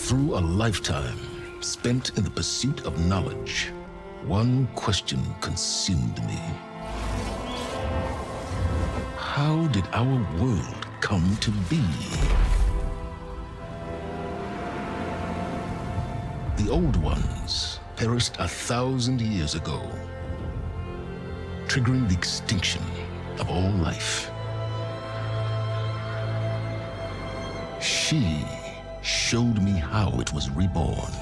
Through a lifetime spent in the pursuit of knowledge, one question consumed me. How did our world come to be? The old ones perished 1,000 years ago, triggering the extinction of all life. She showed me how it was reborn.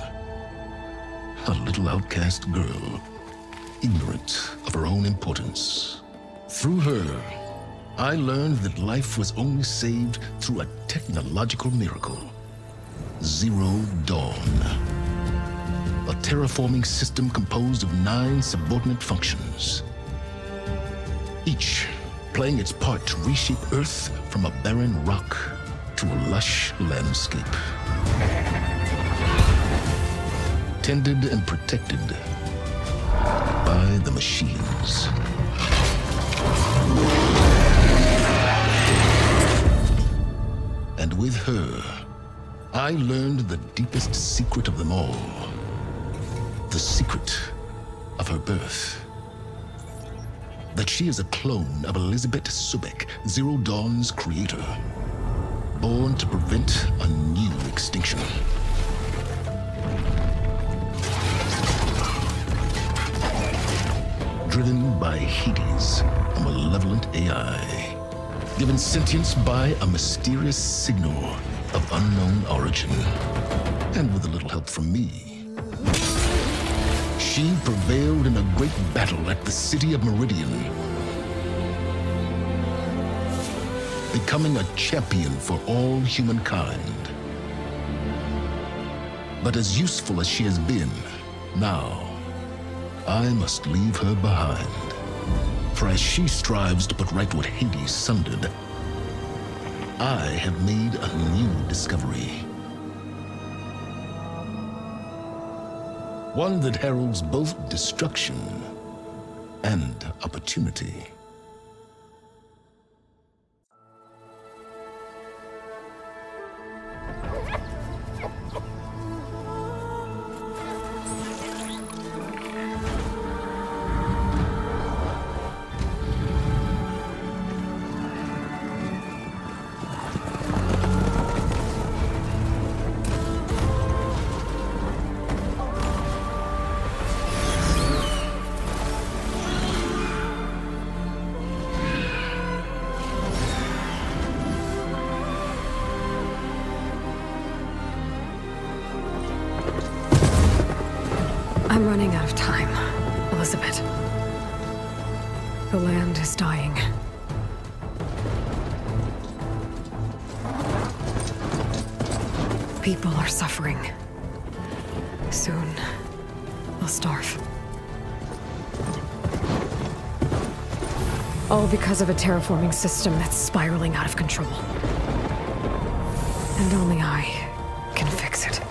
A little outcast girl, ignorant of her own importance. Through her, I learned that life was only saved through a technological miracle. Zero Dawn. A terraforming system composed of 9 subordinate functions, each playing its part to reshape Earth from a barren rock to a lush landscape. Tended and protected by the machines. And with her, I learned the deepest secret of them all. The secret of her birth. That she is a clone of Elizabeth Subek, Zero Dawn's creator. Born to prevent a new extinction. Driven by Hades, a malevolent AI. Given sentience by a mysterious signal of unknown origin. And with a little help from me, she prevailed in a great battle at the city of Meridian, becoming a champion for all humankind. But as useful as she has been, now, I must leave her behind. For as she strives to put right what Hades sundered, I have made a new discovery. One that heralds both destruction and opportunity. I'm running out of time, Elizabeth. The land is dying. People are suffering. Soon, they'll starve. All because of a terraforming system that's spiraling out of control. And only I can fix it.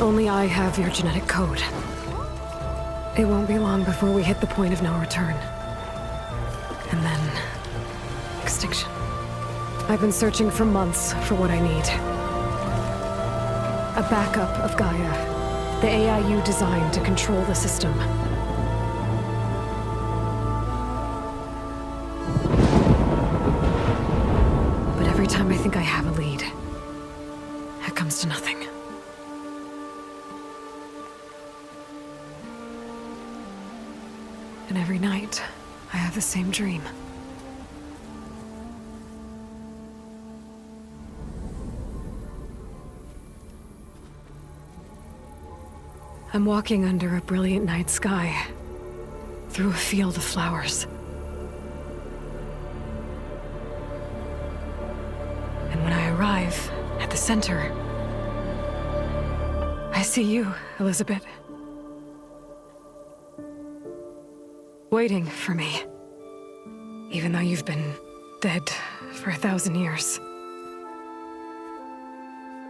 Only I have your genetic code. It won't be long before we hit the point of no return. And then... extinction. I've been searching for months for what I need. A backup of Gaia, the AI you designed to control the system. But every time I think I have a lead, it comes to nothing. And every night, I have the same dream. I'm walking under a brilliant night sky, through a field of flowers. And when I arrive at the center, I see you, Elizabeth. Waiting for me, even though you've been dead for 1,000 years.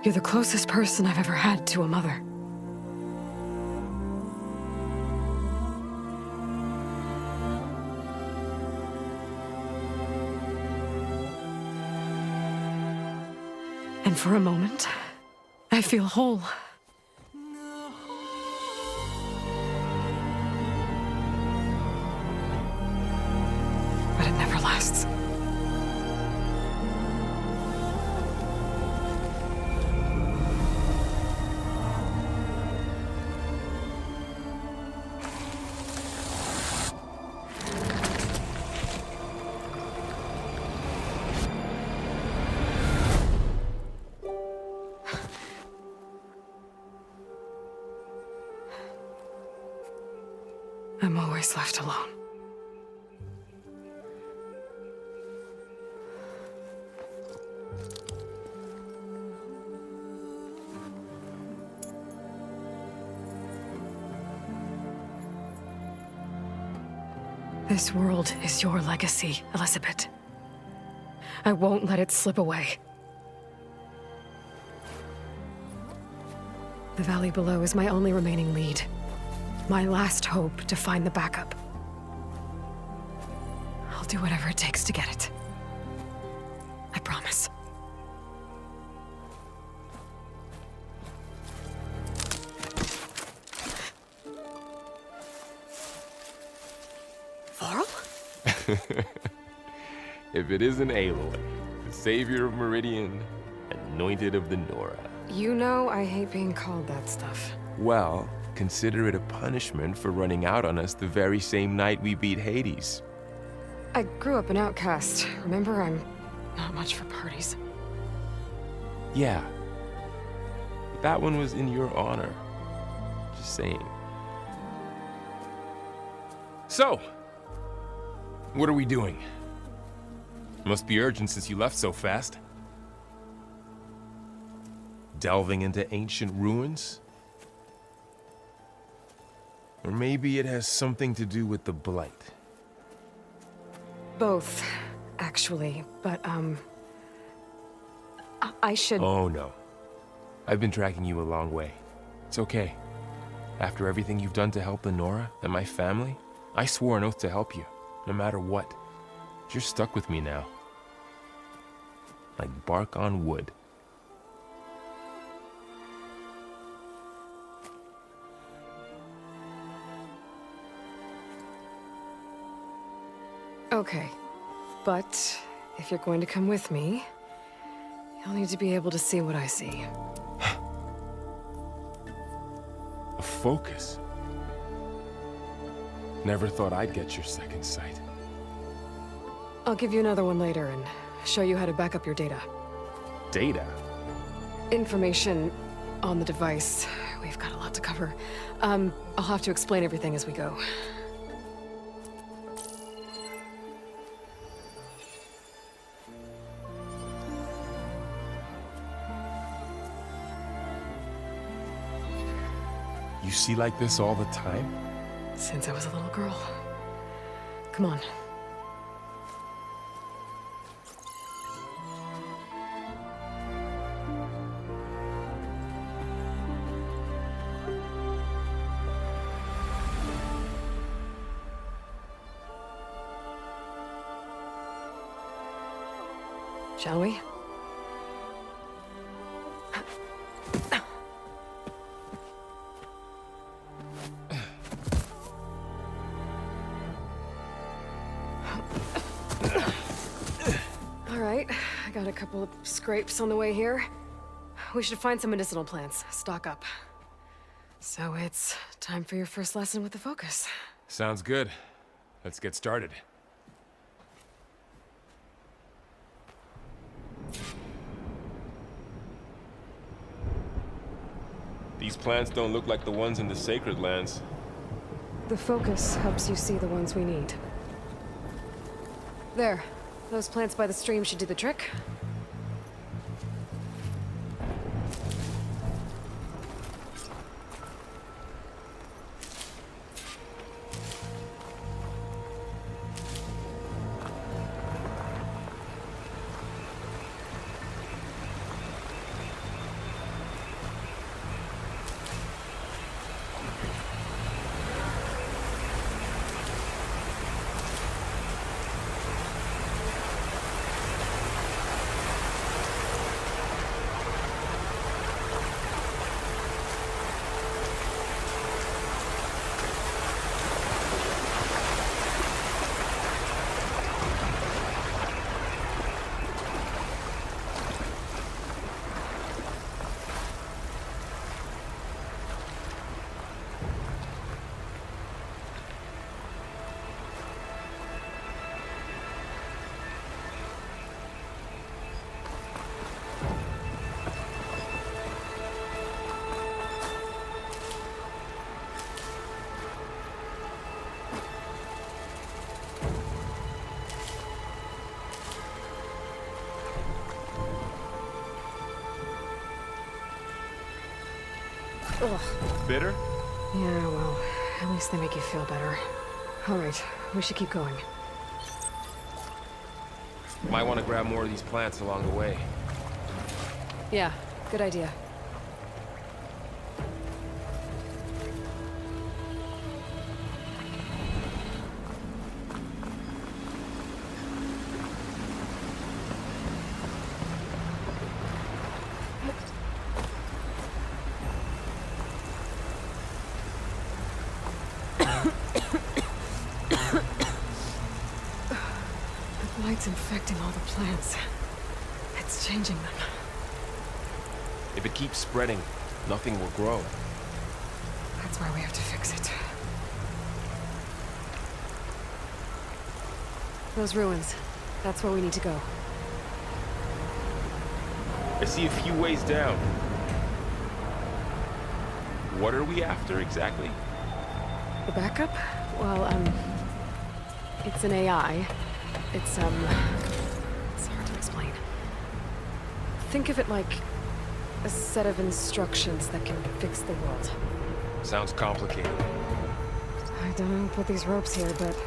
You're the closest person I've ever had to a mother. And for a moment, I feel whole. But it never lasts. I'm always left alone. This world is your legacy, Elizabeth. I won't let it slip away. The valley below is my only remaining lead. My last hope to find the backup. I'll do whatever it takes to get it. I promise. Varl? If it isn't Aloy, the savior of Meridian, anointed of the Nora. You know I hate being called that stuff. Well, consider it a punishment for running out on us the very same night we beat Hades. I grew up an outcast. Remember, I'm not much for parties. Yeah. But that one was in your honor. Just saying. So, what are we doing? Must be urgent since you left so fast. Delving into ancient ruins? Or maybe it has something to do with the Blight. Both, actually, but, I should... Oh, no. I've been tracking you a long way. It's okay. After everything you've done to help the Nora and my family, I swore an oath to help you, no matter what. You're stuck with me now. Like bark on wood. Okay, but if you're going to come with me, you'll need to be able to see what I see. A focus? Never thought I'd get your second sight. I'll give you another one later and show you how to back up your data. Data? Information on the device. We've got a lot to cover. I'll have to explain everything as we go. You see like this all the time? Since I was a little girl. Come on. Shall we? All right, I got a couple of scrapes on the way here. We should find some medicinal plants, stock up. So it's time for your first lesson with the focus. Sounds good. Let's get started. These plants don't look like the ones in the sacred lands. The focus helps you see the ones we need. There. Those plants by the stream should do the trick. Ugh. Bitter? Yeah, well, at least they make you feel better. All right, we should keep going. Might want to grab more of these plants along the way. Yeah, good idea. Light's infecting all the plants. It's changing them. If it keeps spreading, nothing will grow. That's why we have to fix it. Those ruins. That's where we need to go. I see a few ways down. What are we after exactly? The backup? Well, it's an AI. It's hard to explain. Think of it like a set of instructions that can fix the world. Sounds complicated. I don't know who put these ropes here, but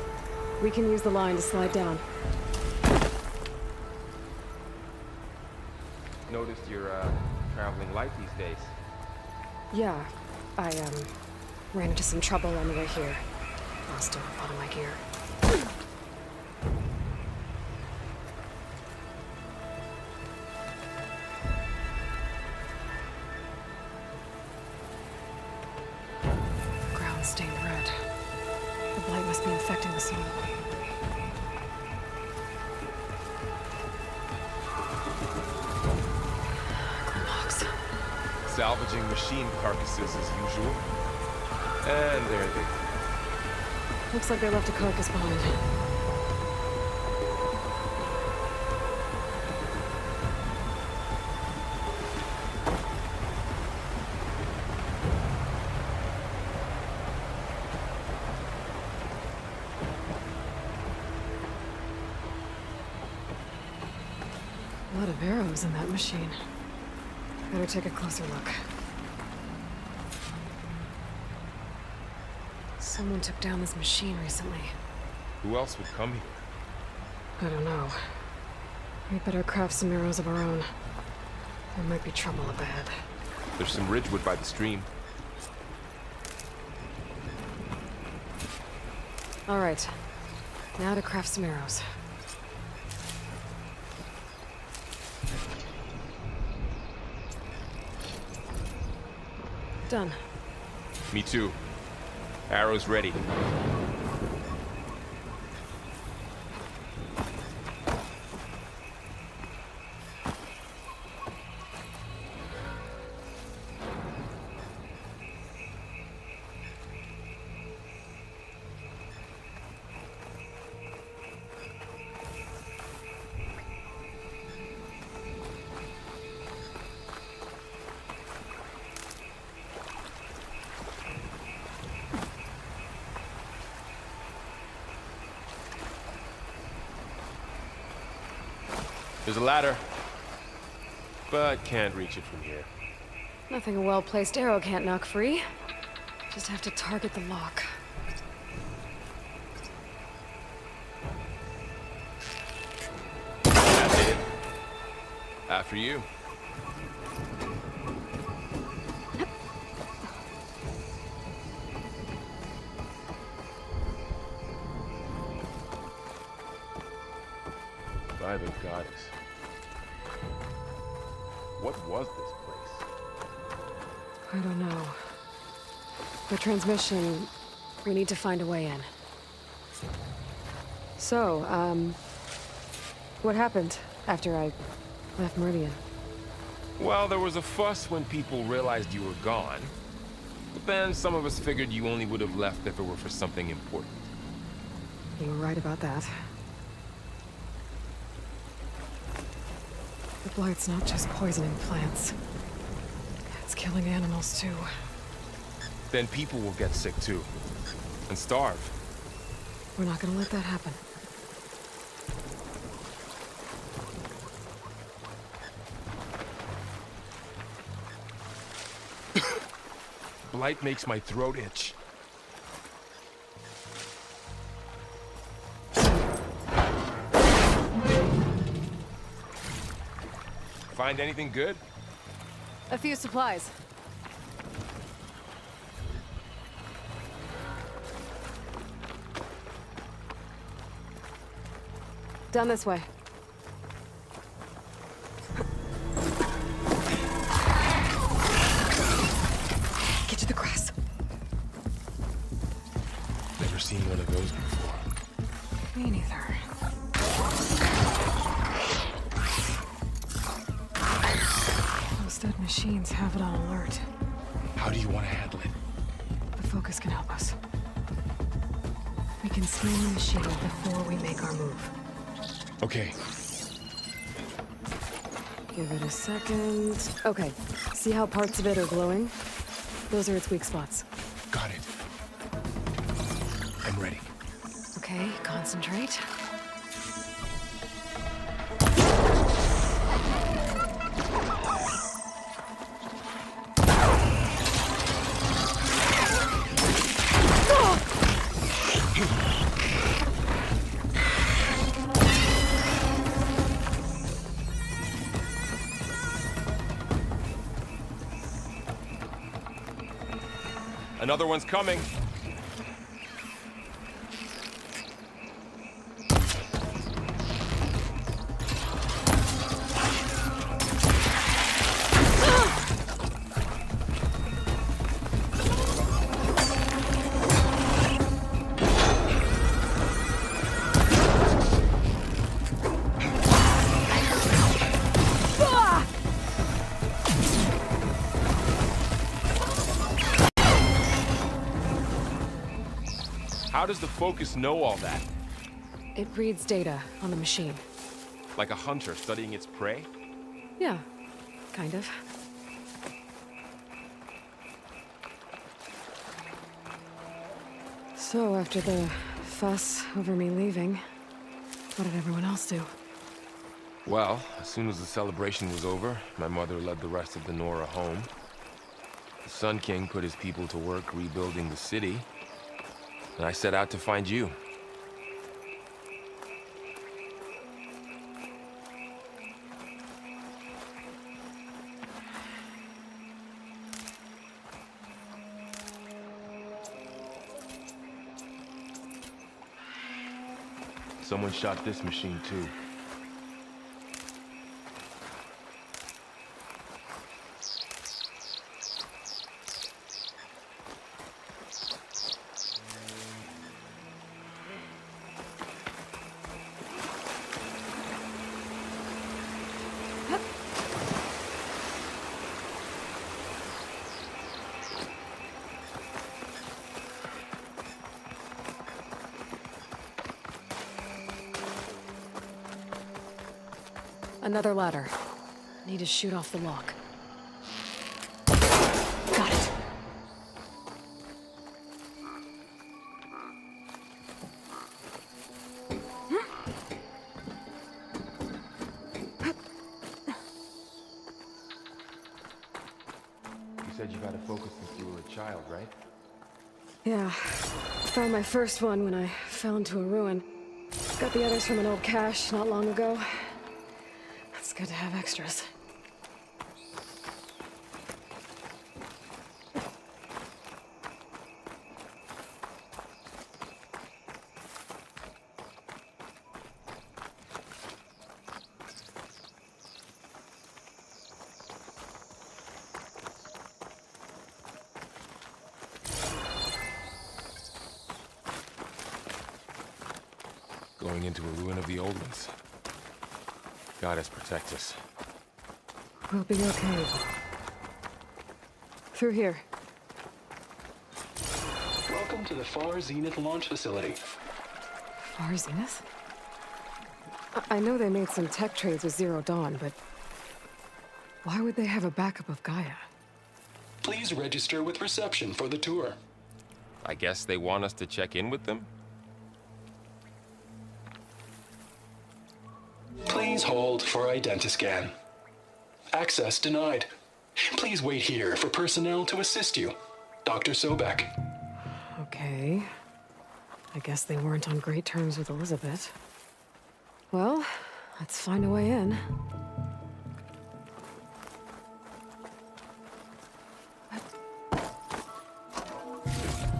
we can use the line to slide down. Noticed you're, traveling light these days. Yeah, I, ran into some trouble on the way here. Lost a lot of my gear. Stained red. The blight must be infecting the soil. Logs. Salvaging machine carcasses as usual. And there they go. Looks like they left a carcass behind. A lot of arrows in that machine. Better take a closer look. Someone took down this machine recently. Who else would come here? I don't know. We better craft some arrows of our own. There might be trouble up ahead. There's some ridgewood by the stream. All right. Now to craft some arrows. Done. Me too. Arrows ready. There's a ladder, but can't reach it from here. Nothing a well-placed arrow can't knock free. Just have to target the lock. That's it. After you. By the goddess. What was this place? I don't know. The transmission... We need to find a way in. So, what happened after I left Meridian? Well, there was a fuss when people realized you were gone. But then some of us figured you only would have left if it were for something important. You were right about that. The blight's not just poisoning plants. It's killing animals, too. Then people will get sick too. And starve. We're not gonna let that happen. Blight makes my throat itch. Find anything good? A few supplies. Down this way. Get to the grass. Never seen one of those before. Me neither. Those dead machines have it on alert. How do you want to handle it? The focus can help us. We can scan the machine before we make our move. Okay. Give it a second. Okay. See how parts of it are glowing? Those are its weak spots. Got it. I'm ready. Okay, concentrate. Another one's coming. How does the focus know all that? It reads data on the machine. Like a hunter studying its prey? Yeah, kind of. So, after the fuss over me leaving, what did everyone else do? Well, as soon as the celebration was over, my mother led the rest of the Nora home. The Sun King put his people to work rebuilding the city, and I set out to find you. Someone shot this machine too. Another ladder. Need to shoot off the lock. Got it. You said you got to focus since you were a child, right? Yeah. Found my first one when I fell into a ruin. Got the others from an old cache not long ago. It's good to have extras. Going into a ruin of the old ones. Goddess protect us. We'll be okay. Through here. Welcome to the Far Zenith launch facility. Far Zenith? I know they made some tech trades with Zero Dawn, but why would they have a backup of Gaia? Please register with reception for the tour. I guess they want us to check in with them? Please hold for identiscan. Access denied. Please wait here for personnel to assist you. Dr. Sobek. Okay. I guess they weren't on great terms with Elizabeth. Well, let's find a way in.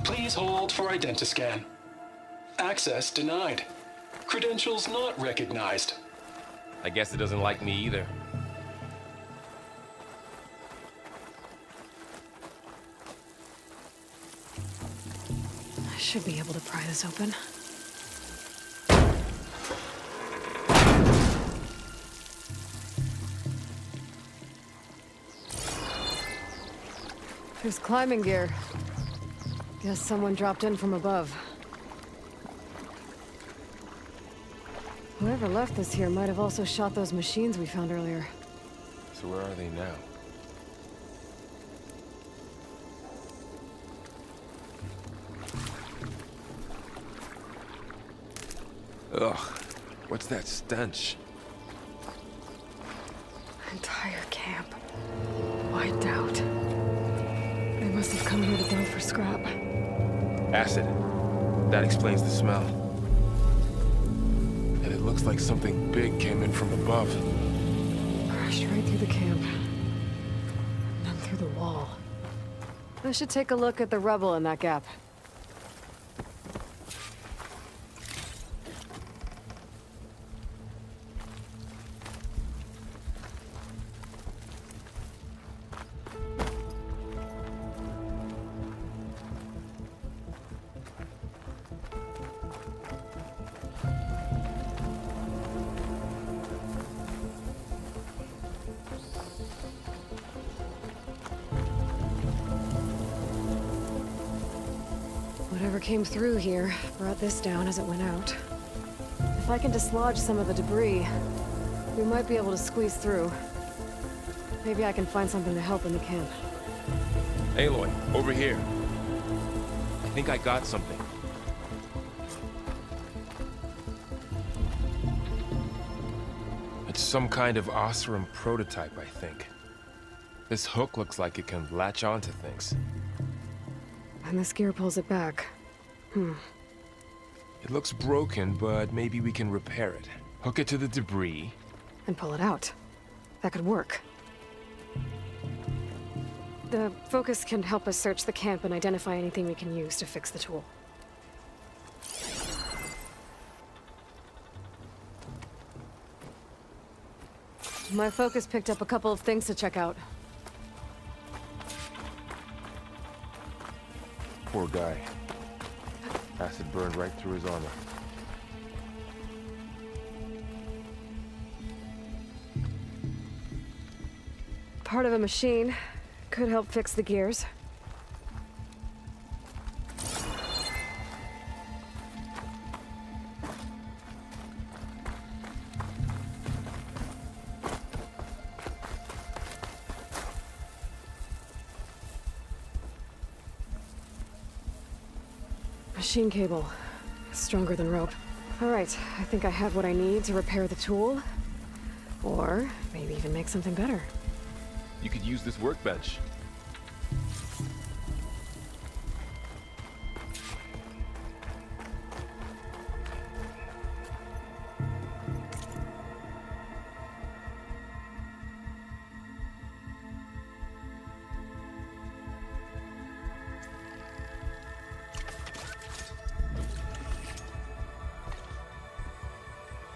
Please hold for identiscan. Access denied. Credentials not recognized. I guess it doesn't like me either. I should be able to pry this open. There's climbing gear. Guess someone dropped in from above. Whoever left this here might have also shot those machines we found earlier. So where are they now? Ugh, what's that stench? Entire camp. Wiped out. They must have come here to delve for scrap. Acid. That explains the smell. And it looks like something big came in from above. Crashed right through the camp. And then through the wall. I should take a look at the rubble in that gap. Whatever came through here brought this down as it went out. If I can dislodge some of the debris, we might be able to squeeze through. Maybe I can find something to help in the camp. Aloy, over here. I think I got something. It's some kind of Osram prototype, I think. This hook looks like it can latch onto things. And this gear pulls it back. It looks broken, but maybe we can repair it. Hook it to the debris. And pull it out. That could work. The focus can help us search the camp and identify anything we can use to fix the tool. My focus picked up a couple of things to check out. Poor guy. Acid burned right through his armor. Part of a machine. Could help fix the gears. Machine cable. Stronger than rope. All right, I think I have what I need to repair the tool. Or maybe even make something better. You could use this workbench.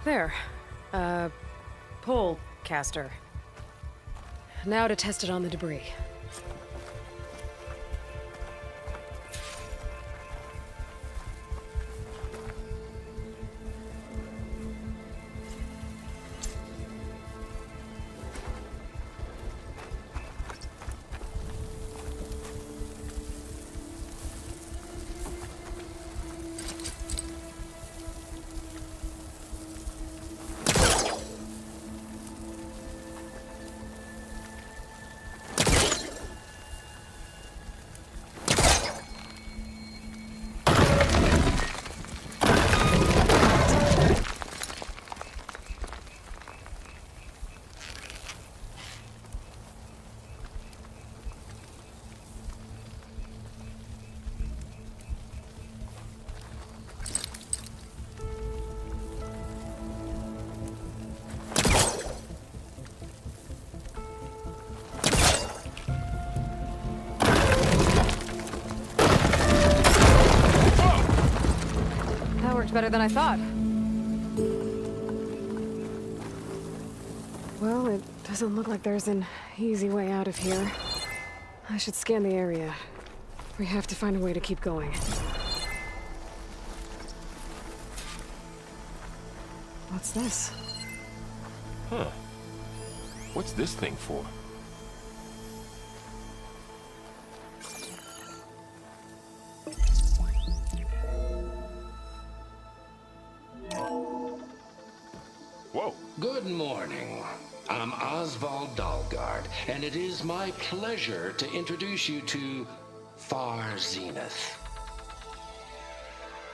There. Pole caster. Now to test it on the debris. Much better than I thought. Well, it doesn't look like there's an easy way out of here. I should scan the area. We have to find a way to keep going. What's this? Huh. What's this thing for? Whoa. Good morning. I'm Oswald Dalgard, and it is my pleasure to introduce you to Far Zenith.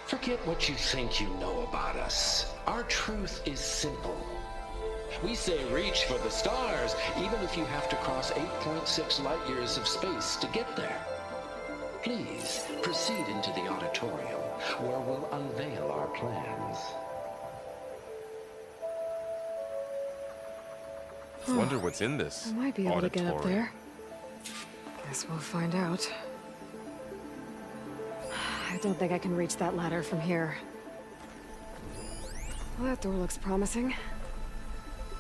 Forget what you think you know about us. Our truth is simple. We say reach for the stars, even if you have to cross 8.6 light years of space to get there. Please proceed into the auditorium, where we'll unveil our plans. Wonder what's in this I might be able to get up auditorium. there. Guess we'll find out. I don't think I can reach that ladder from here. Well, that door looks promising.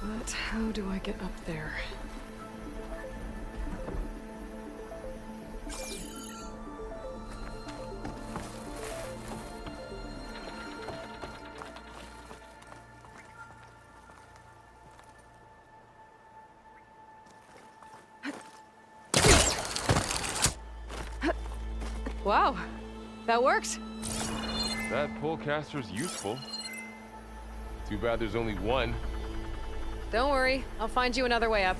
But how do I get up there? Wow, that worked. That pullcaster's useful. Too bad there's only one. Don't worry, I'll find you another way up.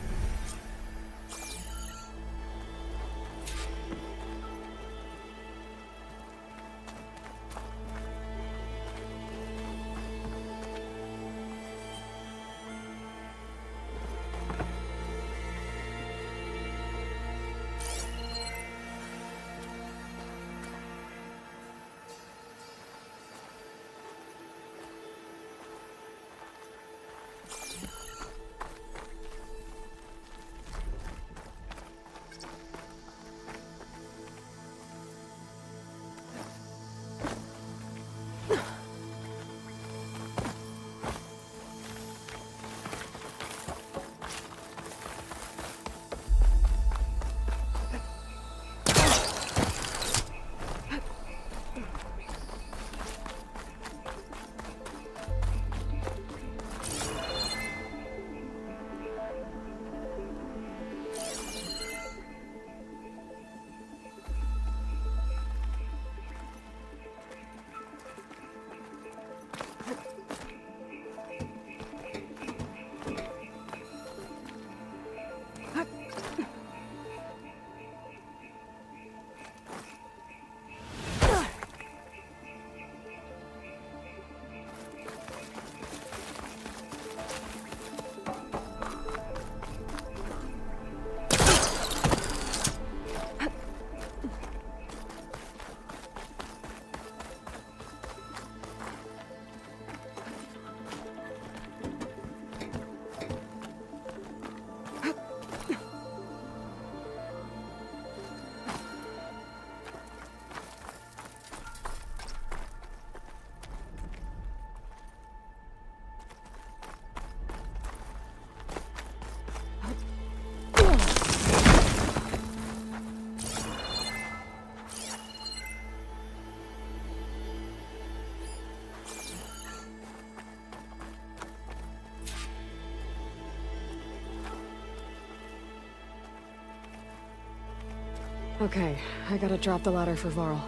Okay, I gotta drop the ladder for Varl.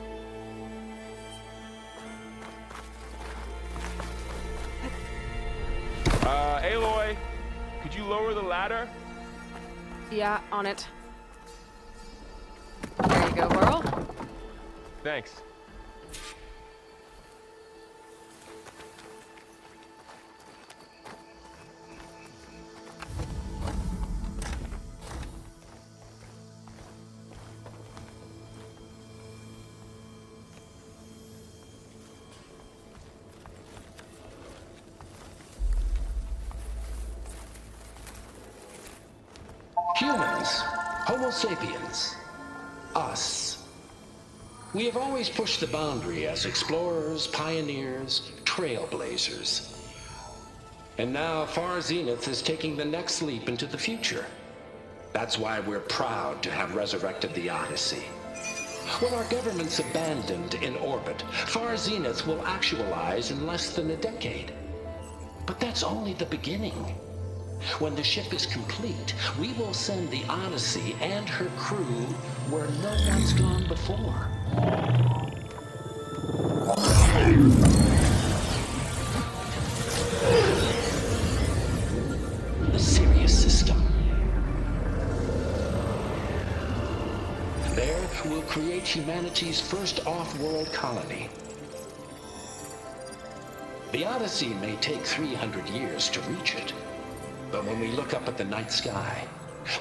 Aloy, could you lower the ladder? Yeah, on it. There you go, Varl. Thanks. Humans, Homo sapiens, us. We have always pushed the boundary as explorers, pioneers, trailblazers. And now Far Zenith is taking the next leap into the future. That's why we're proud to have resurrected the Odyssey. When our government's abandoned in orbit, Far Zenith will actualize in less than a decade. But that's only the beginning. When the ship is complete, we will send the Odyssey and her crew where no one's gone before. The Sirius system. There, we'll create humanity's first off-world colony. The Odyssey may take 300 years to reach it. But when we look up at the night sky,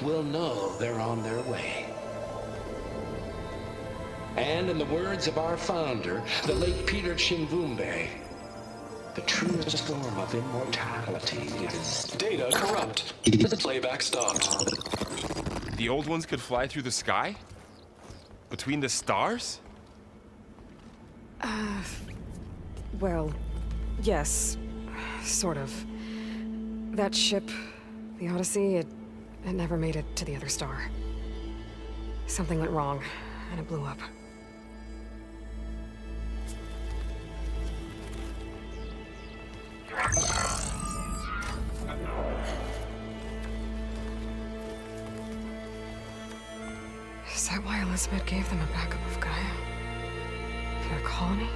we'll know they're on their way. And in the words of our founder, the late Peter Chimvumbe, the truest form of immortality is... Data corrupt. The playback stopped. The old ones could fly through the sky? Between the stars? Well, yes. Sort of. That ship, the Odyssey, it never made it to the other star. Something went wrong, and it blew up. Is that why Elizabeth gave them a backup of Gaia? For their colony?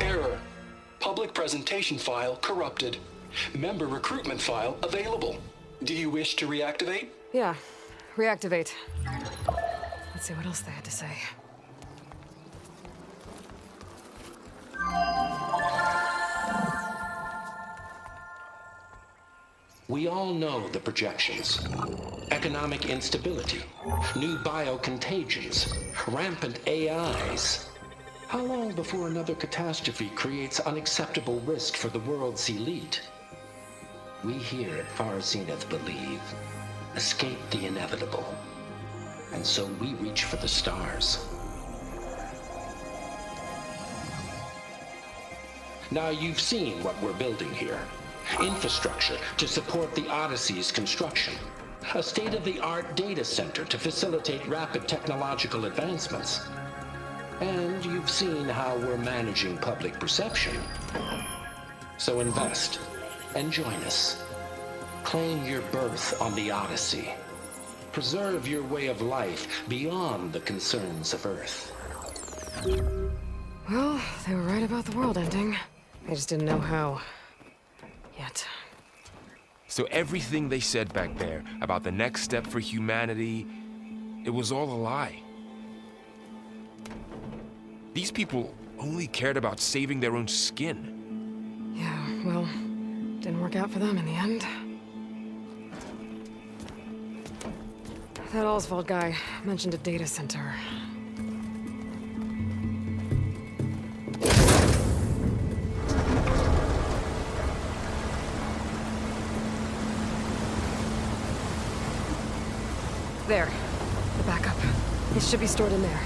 Error. Public presentation file corrupted. Member recruitment file available. Do you wish to reactivate? Yeah, reactivate. Let's see what else they had to say. We all know the projections. Economic instability, new biocontagions, rampant AIs. How long before another catastrophe creates unacceptable risk for the world's elite? We here at Far Zenith believe, escape the inevitable. And so we reach for the stars. Now you've seen what we're building here. Infrastructure to support the Odyssey's construction. A state-of-the-art data center to facilitate rapid technological advancements. And you've seen how we're managing public perception. So invest and join us. Claim your berth on the Odyssey. Preserve your way of life beyond the concerns of Earth. Well, they were right about the world ending. They just didn't know how. Yet. So everything they said back there about the next step for humanity, it was all a lie. These people only cared about saving their own skin. Yeah, well, didn't work out for them in the end. That Oswald guy mentioned a data center. There. The backup. It should be stored in there.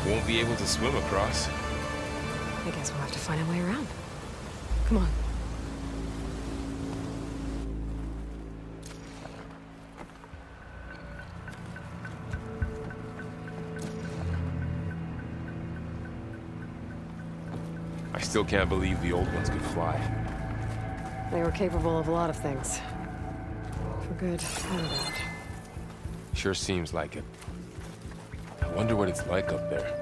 Won't be able to swim across. I guess we'll have to find a way around. Come on. I still can't believe the old ones could fly. They were capable of a lot of things. For good and bad. Sure seems like it. I wonder what it's like up there,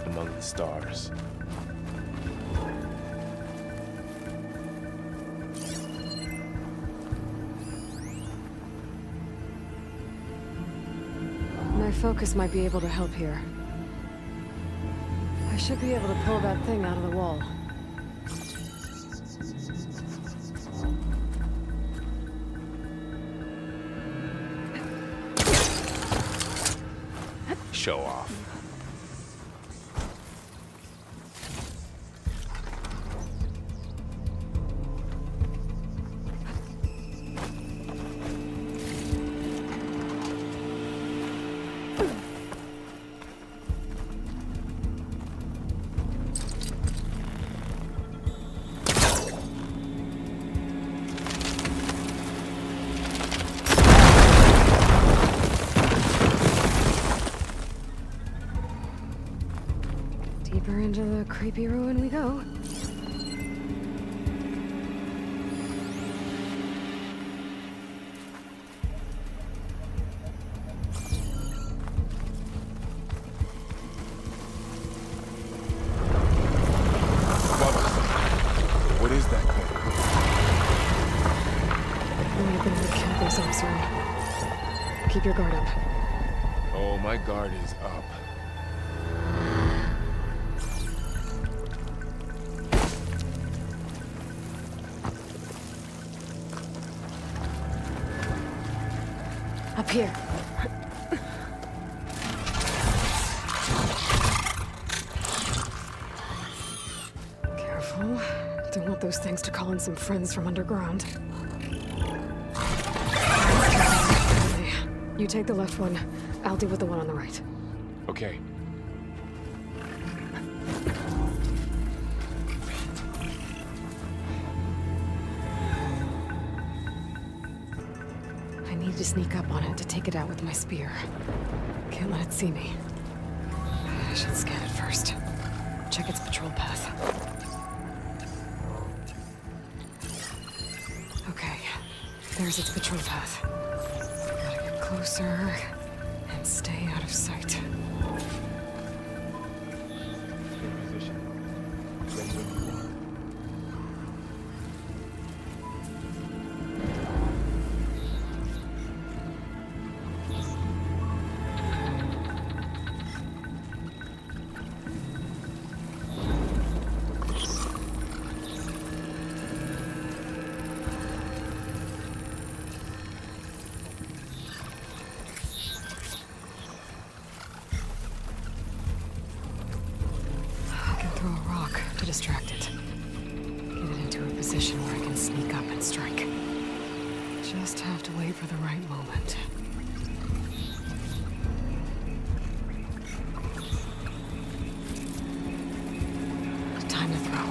among the stars. My focus might be able to help here. I should be able to pull that thing out of the wall. Show off. Deeper into the creepy ruin we go. What is that thing? We're gonna kill this officer. Keep your guard up. Oh, my guard is up. Up here. Careful. Don't want those things to call in some friends from underground. You take the left one. I'll deal with the one on the right. Okay. I need to sneak up on it to take it out with my spear. Can't let it see me. I should scan it first. Check its patrol path. Okay, there's its patrol path. Gotta get closer and stay out of sight. Stay in position. Ready when you are. Throw a rock to distract it. Get it into a position where I can sneak up and strike. Just have to wait for the right moment. Time to throw.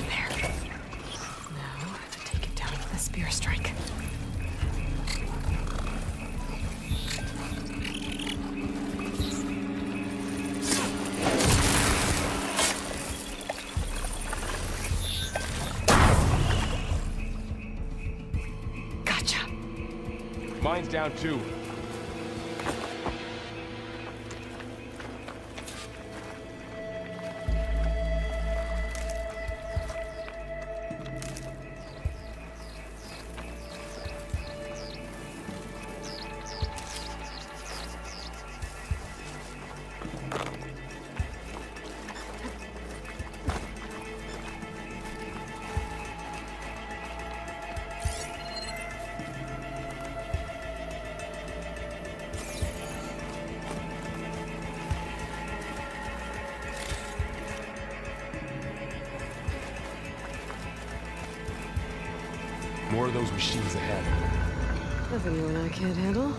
There. Now, to take it down with a spear strike. Mine's down too. More of those machines ahead. Nothing you and I can't handle.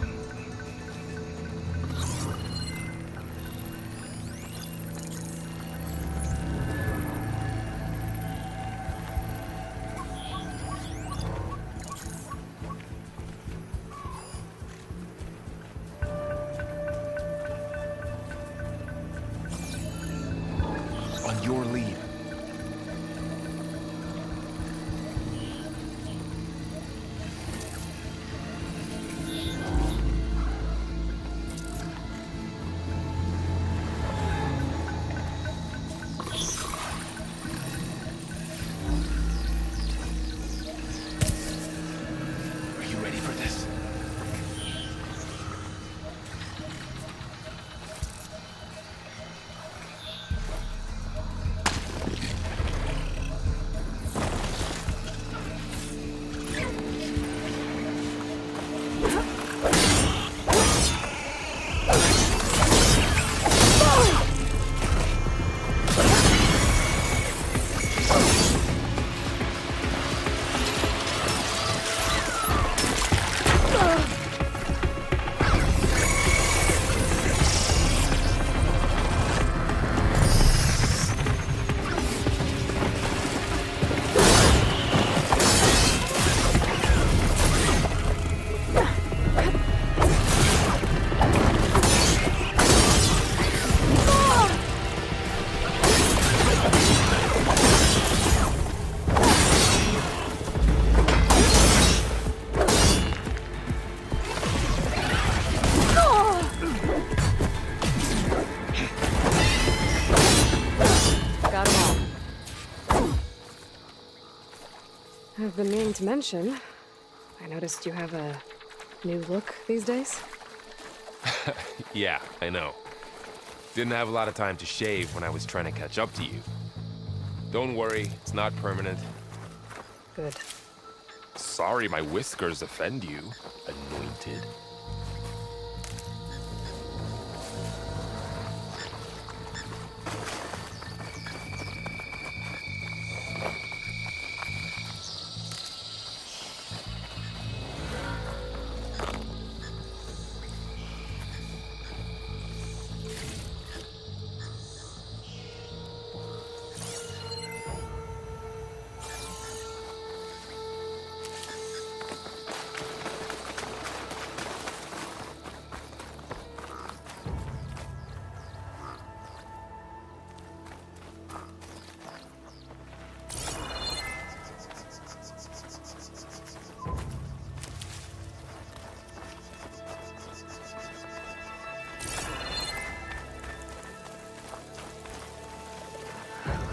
On your lead. I've been meaning to mention, I noticed you have a new look these days. Yeah, I know. Didn't have a lot of time to shave when I was trying to catch up to you. Don't worry, it's not permanent. Good. Sorry my whiskers offend you, anointed.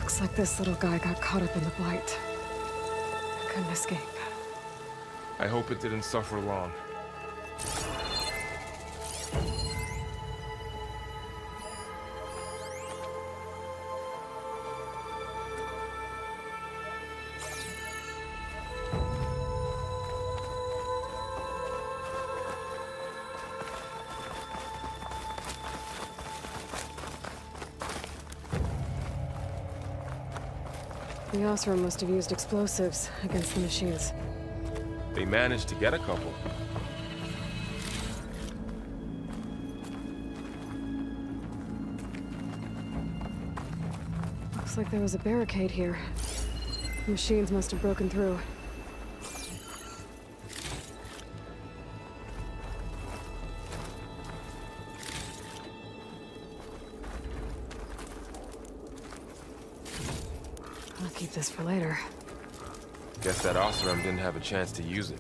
Looks like this little guy got caught up in the blight. Couldn't escape. I hope it didn't suffer long. The Osram must have used explosives against the machines. They managed to get a couple. Looks like there was a barricade here. The machines must have broken through. I'll keep this for later. Guess that Osram didn't have a chance to use it.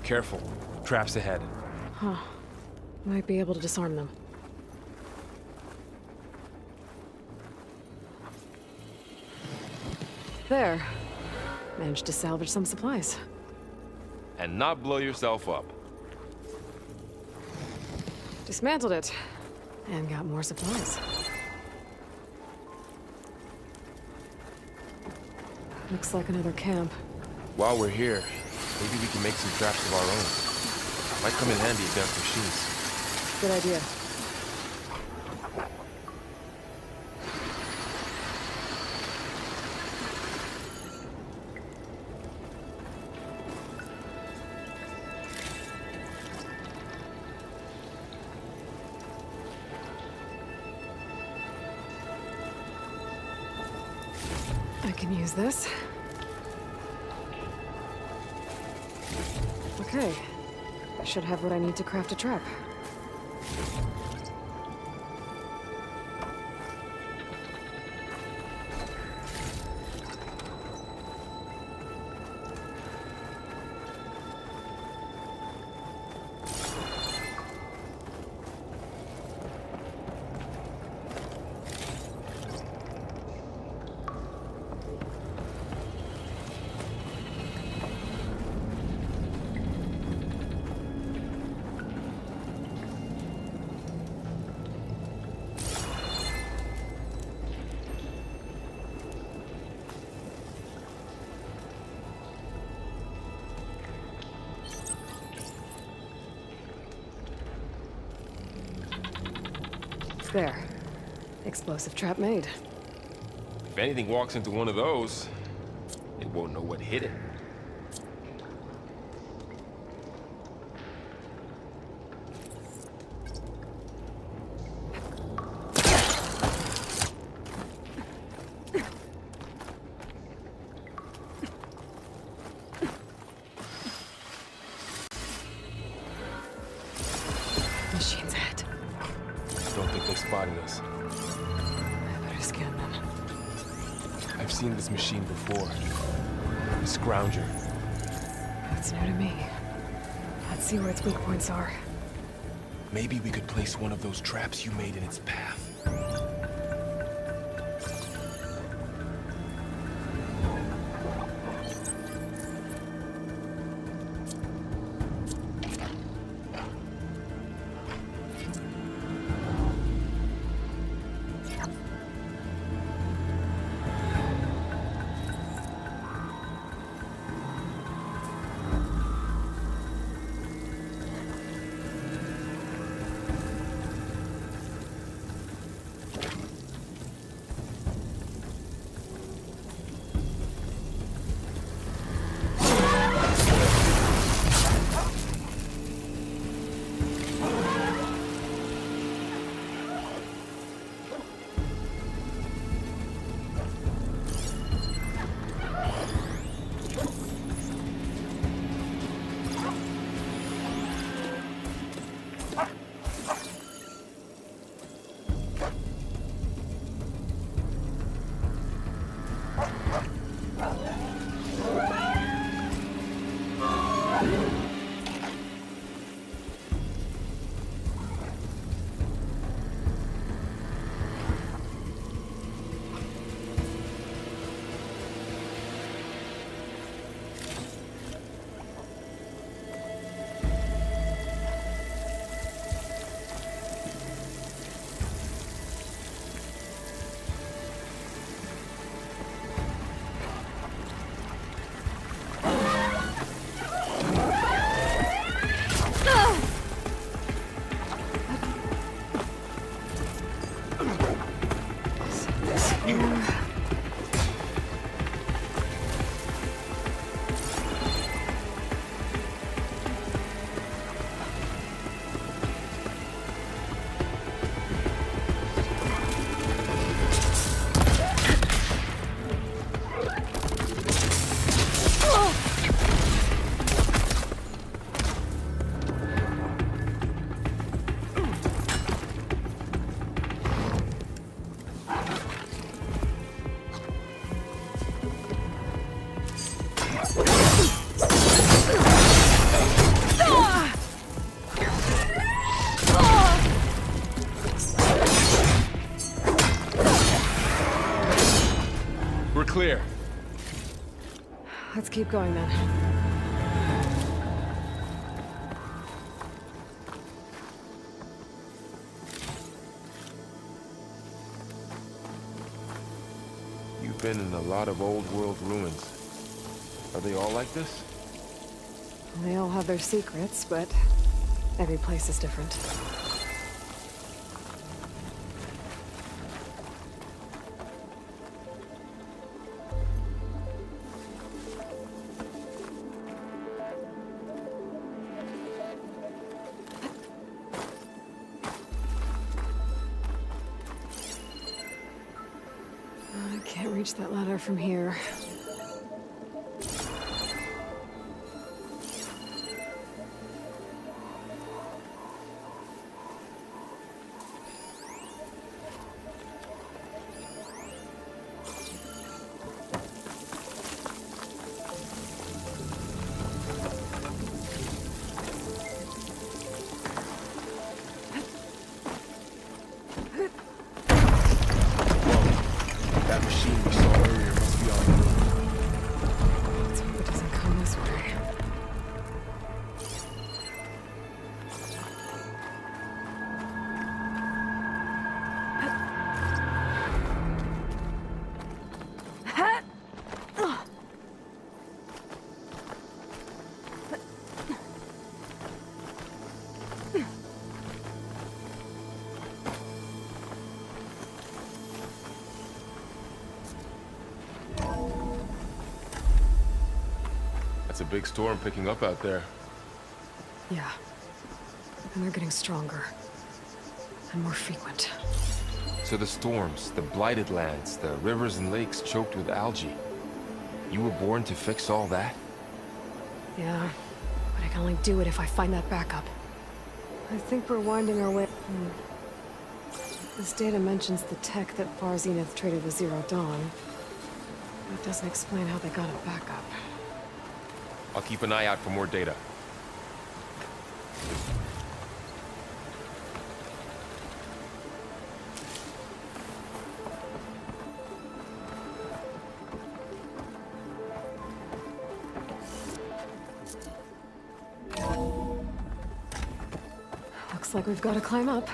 Careful. Traps ahead. Huh. Might be able to disarm them. There. Managed to salvage some supplies. And not blow yourself up. Dismantled it. And got more supplies. Looks like another camp. While we're here, maybe we can make some traps of our own. Might come in handy against machines. Good idea. I can use this. Okay. I should have what I need to craft a trap. There. Explosive trap made. If anything walks into one of those, it won't know what hit it. Machine's head. Don't think they spotted us. I better scan them. I've seen this machine before. A scrounger. That's new to me. Let's see where its weak points are. Maybe we could place one of those traps you made in its path. Clear. Let's keep going then. You've been in a lot of old world ruins. Are they all like this? They all have their secrets, but every place is different. Can't reach that ladder from here. It's a big storm picking up out there. Yeah. And they're getting stronger. And more frequent. So the storms, the blighted lands, the rivers and lakes choked with algae. You were born to fix all that? Yeah. But I can only do it if I find that backup. I think we're winding our way... This data mentions the tech that Far Zenith traded with Zero Dawn. But it doesn't explain how they got it back up. I'll keep an eye out for more data. Looks like we've got to climb up.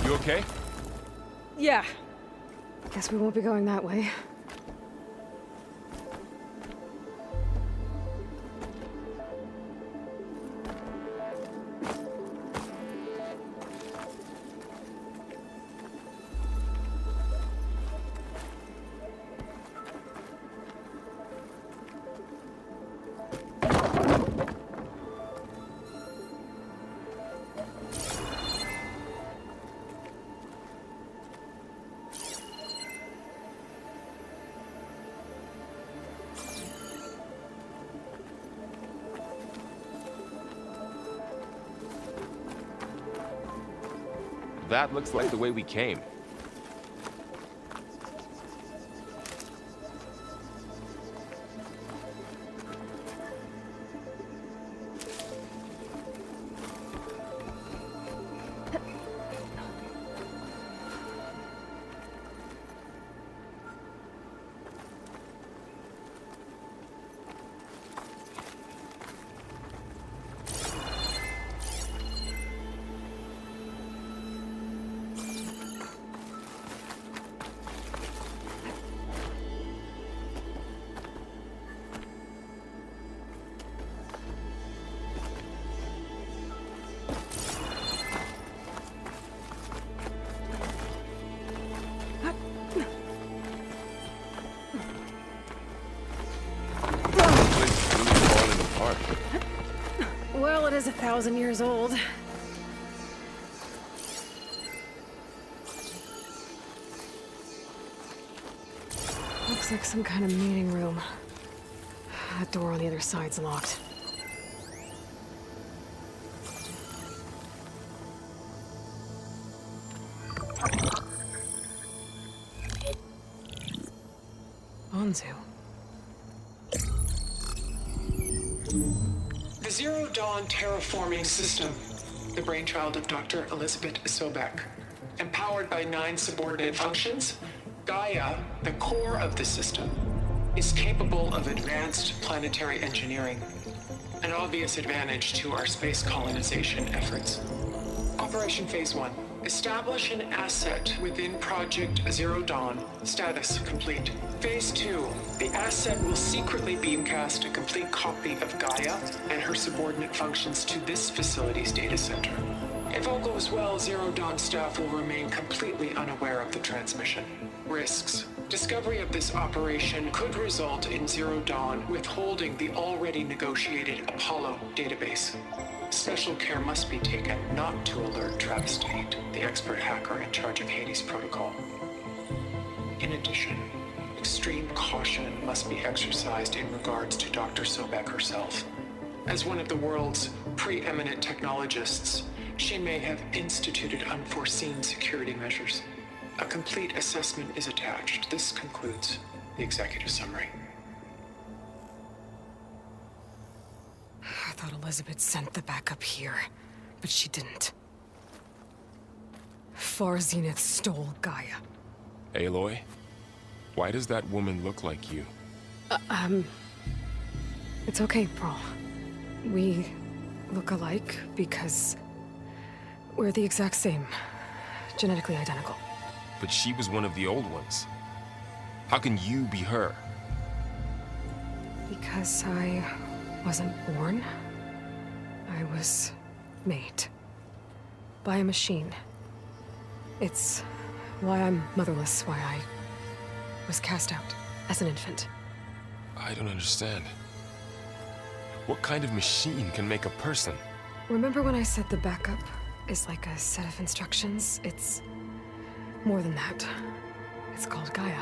You okay? Yeah. Guess we won't be going that way. That looks like the way we came. Well, it is 1,000 years old. Looks like some kind of meeting room. That door on the other side's locked. Onzu. The Zero Dawn terraforming system, the brainchild of Dr. Elizabeth Sobek. Empowered by 9 subordinate functions, Gaia, the core of the system, is capable of advanced planetary engineering, an obvious advantage to our space colonization efforts. Operation Phase 1. Establish an asset within Project Zero Dawn. Status complete. Phase 2. The asset will secretly beamcast a complete copy of Gaia and her subordinate functions to this facility's data center. If all goes well, Zero Dawn staff will remain completely unaware of the transmission. Risks. Discovery of this operation could result in Zero Dawn withholding the already negotiated Apollo database. Special care must be taken not to alert Travis Tate, the expert hacker in charge of Hades Protocol. In addition, extreme caution must be exercised in regards to Dr. Sobek herself. As one of the world's preeminent technologists, she may have instituted unforeseen security measures. A complete assessment is attached. This concludes the executive summary. I thought Elizabeth sent the backup here, but she didn't. Far Zenith stole Gaia. Aloy? Why does that woman look like you? It's okay, Pearl. We look alike because we're the exact same. Genetically identical. But she was one of the old ones. How can you be her? Because I wasn't born. I was made. By a machine. It's why I'm motherless, why I was cast out as an infant. I don't understand. What kind of machine can make a person? Remember when I said the backup is like a set of instructions? It's more than that. It's called Gaia.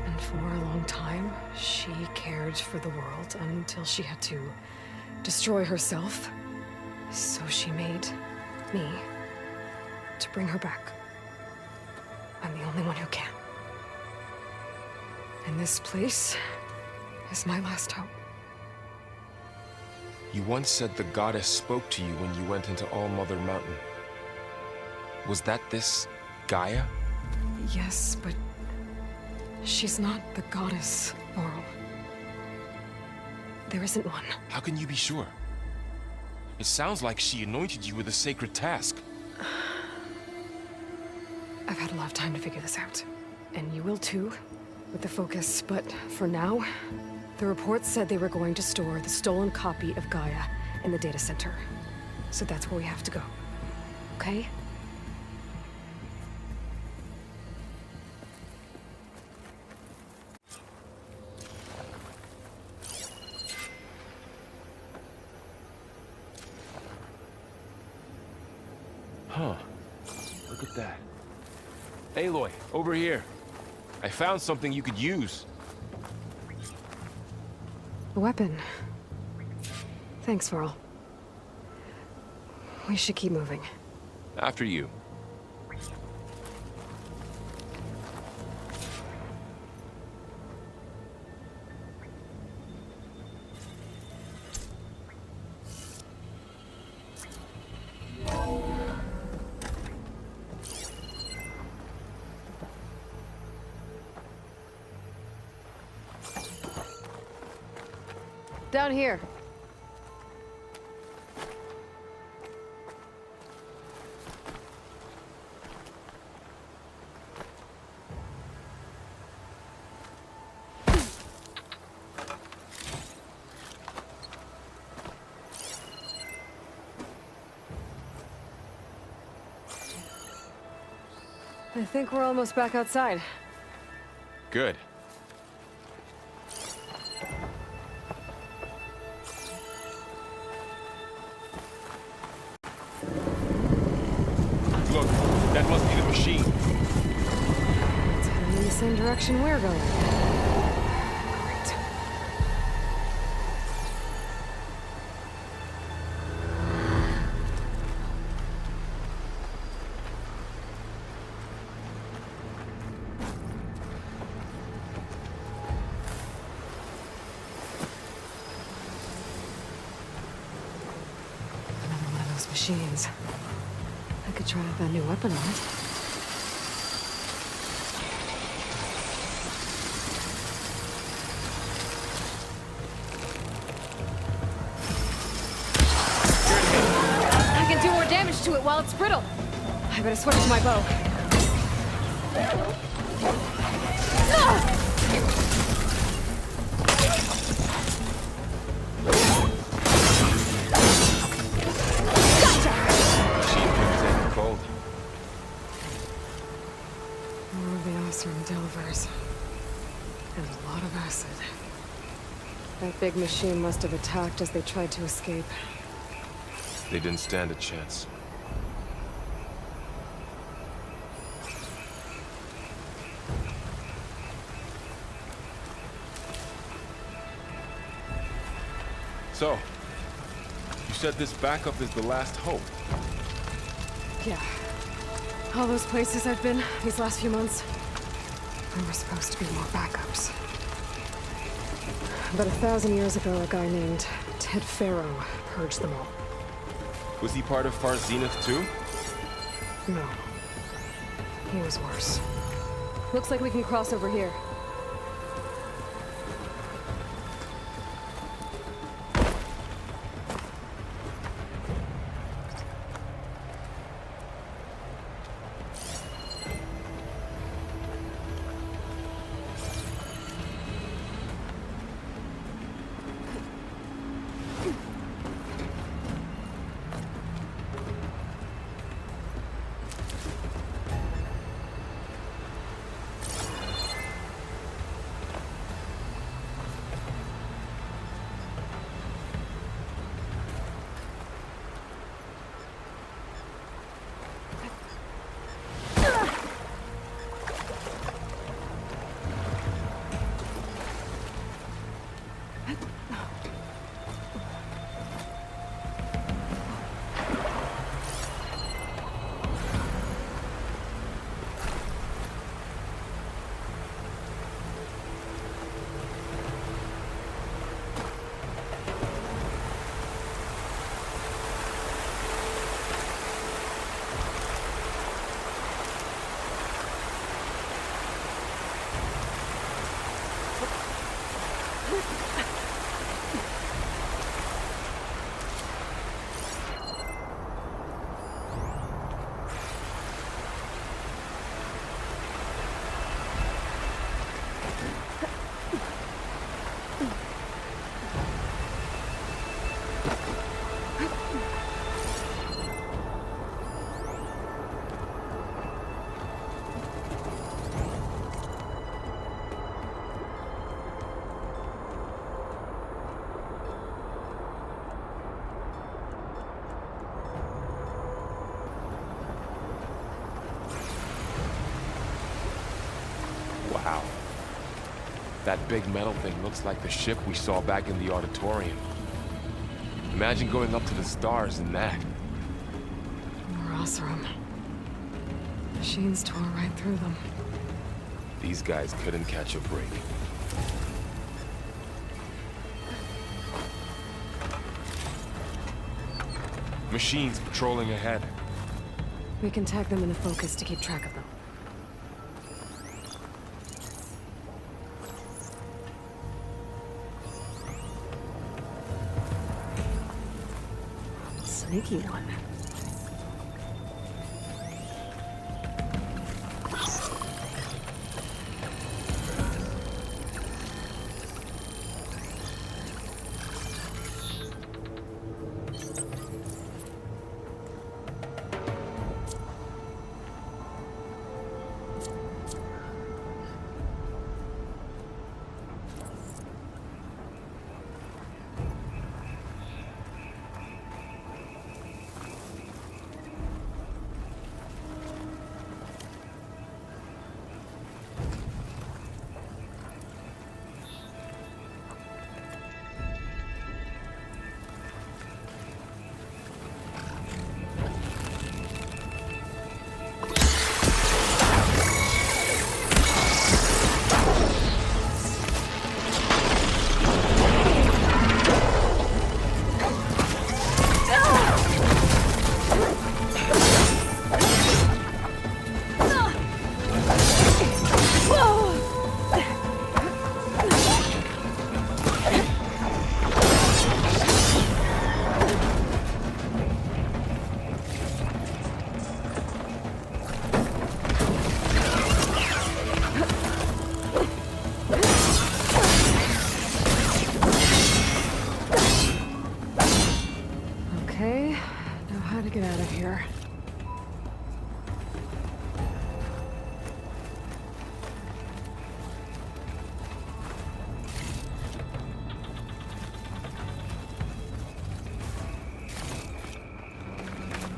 And for a long time, she cared for the world until she had to destroy herself. So she made me to bring her back. I'm the only one who can. And this place is my last hope. You once said the goddess spoke to you when you went into All-Mother Mountain. Was that this Gaia? Yes, but she's not the goddess, Laurel. There isn't one. How can you be sure? It sounds like she anointed you with a sacred task. I've had a lot of time to figure this out. And you will too, with the focus. But for now, the reports said they were going to store the stolen copy of Gaia in the data center. So that's where we have to go. Okay? Huh. Look at that. Aloy, over here. I found something you could use. A weapon. Thanks, Varl. We should keep moving. After you. Down here. I think we're almost back outside. Good. Look, that must be the machine. It's heading in the same direction we're going. Great. Another one of those machines. I could try out that new weapon on it. I can do more damage to it while it's brittle. I better switch to my bow. Machine couldn't take the cold. More of the Osram Delvers. And a lot of acid. That big machine must have attacked as they tried to escape. They didn't stand a chance. So, you said this backup is the last hope. Yeah. All those places I've been these last few months. There were supposed to be more backups. But 1,000 years ago, a guy named Ted Pharaoh purged them all. Was he part of Far Zenith too? No. He was worse. Looks like we can cross over here. Wow. That big metal thing looks like the ship we saw back in the auditorium. Imagine going up to the stars in that. More Oseram. Machines tore right through them. These guys couldn't catch a break. Machines patrolling ahead. We can tag them into focus to keep track of them. Sneaky one.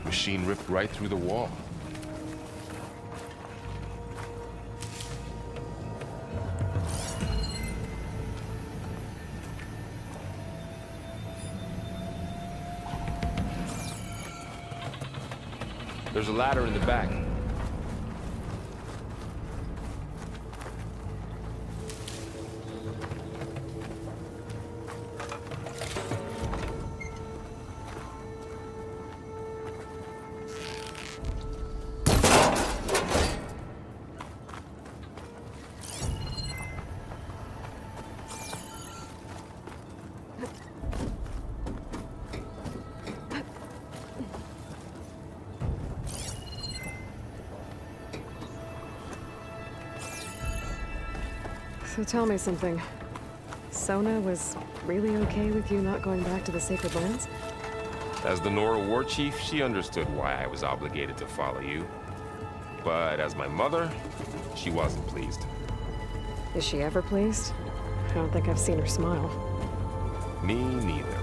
Machine ripped right through the wall. There's a ladder in the back. So tell me something. Sona was really okay with you not going back to the Sacred Lands? As the Nora war chief, she understood why I was obligated to follow you. But as my mother, she wasn't pleased. Is she ever pleased? I don't think I've seen her smile. Me neither.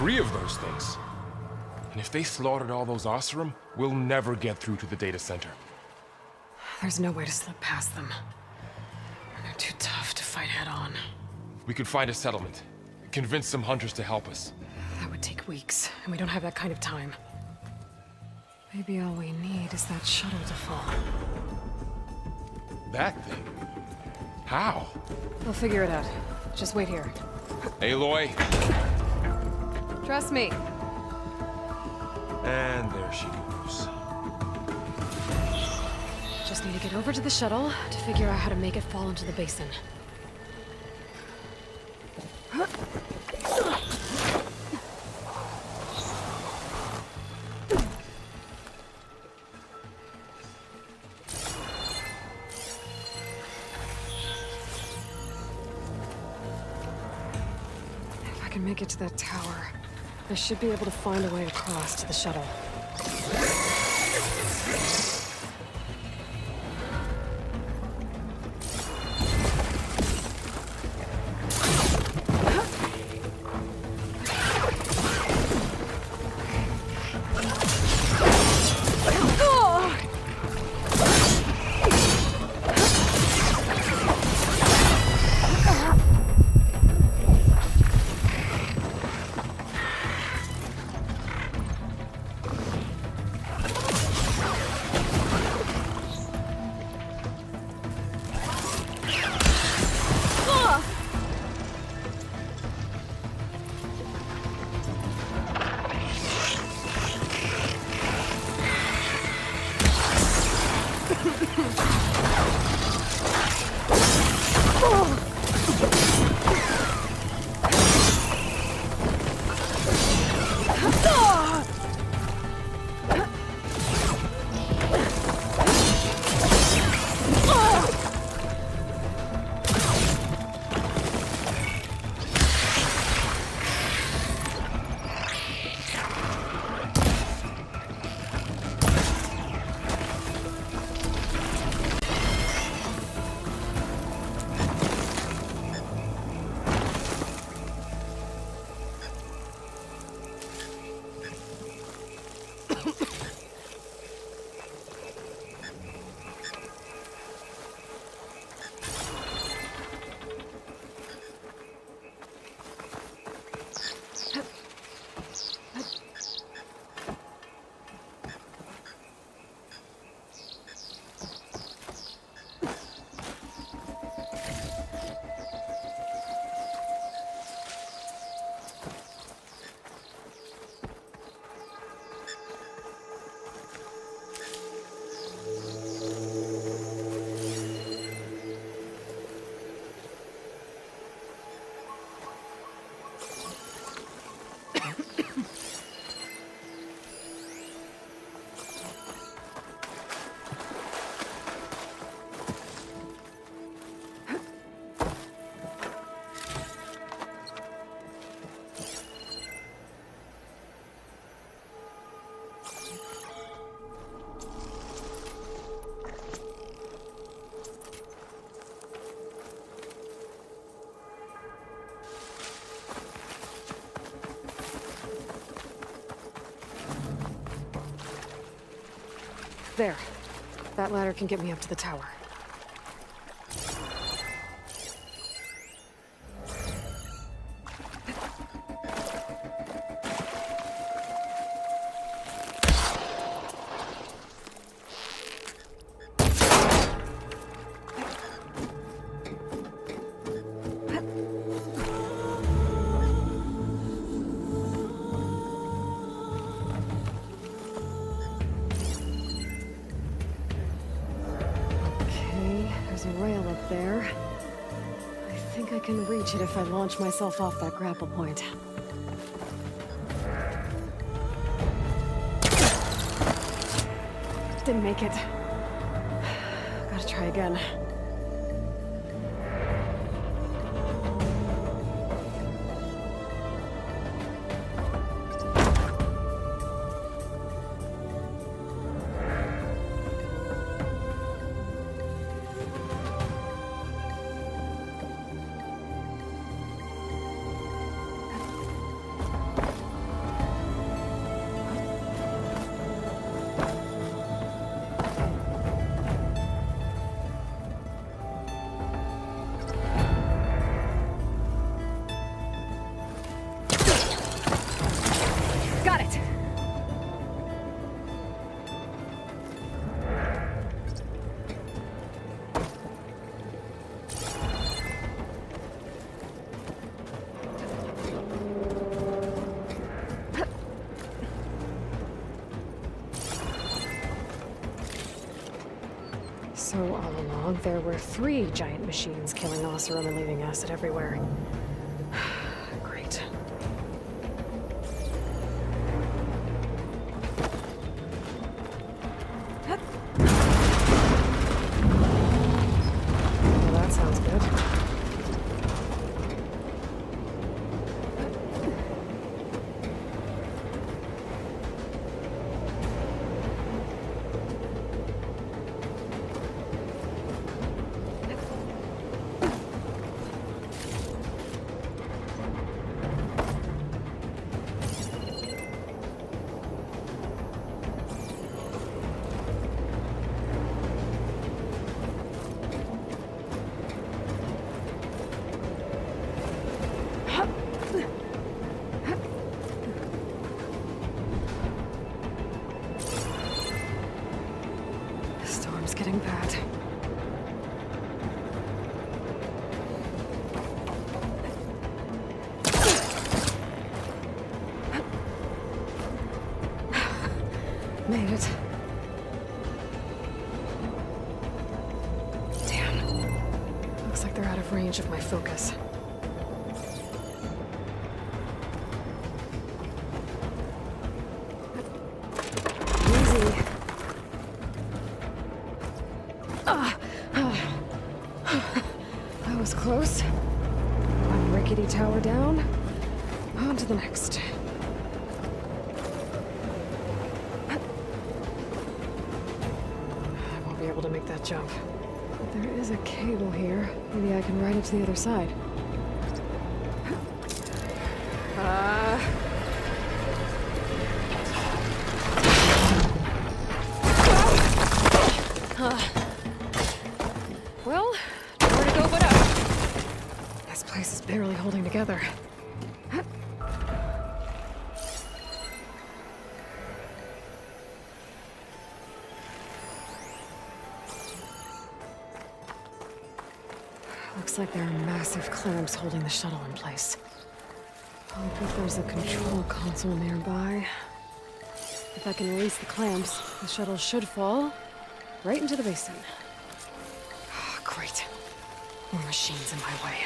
Three of those things. And if they slaughtered all those Oseram, we'll never get through to the data center. There's no way to slip past them. They're too tough to fight head on. We could find a settlement. Convince some hunters to help us. That would take weeks, and we don't have that kind of time. Maybe all we need is that shuttle to fall. That thing? How? We'll figure it out. Just wait here. Aloy! Trust me. And there she goes. Just need to get over to the shuttle to figure out how to make it fall into the basin. If I can make it to that tower, I should be able to find a way across to the shuttle. There. That ladder can get me up to the tower. There's a rail up there. I think I can reach it if I launch myself off that grapple point. Didn't make it. Gotta try again. wrong, there were 3 giant machines killing Oseram and leaving acid everywhere. Great. Well, that sounds good. Getting bad. Made it. Damn. Looks like they're out of range of my focus. That was close. One rickety tower down. On to the next. I won't be able to make that jump. But there is a cable here. Maybe I can ride it to the other side. Well, nowhere to go but up. This place is barely holding together. Looks like there are massive clamps holding the shuttle in place. I'll bet there's a control console nearby. If I can release the clamps, the shuttle should fall right into the basin. Oh, great. More machines in my way.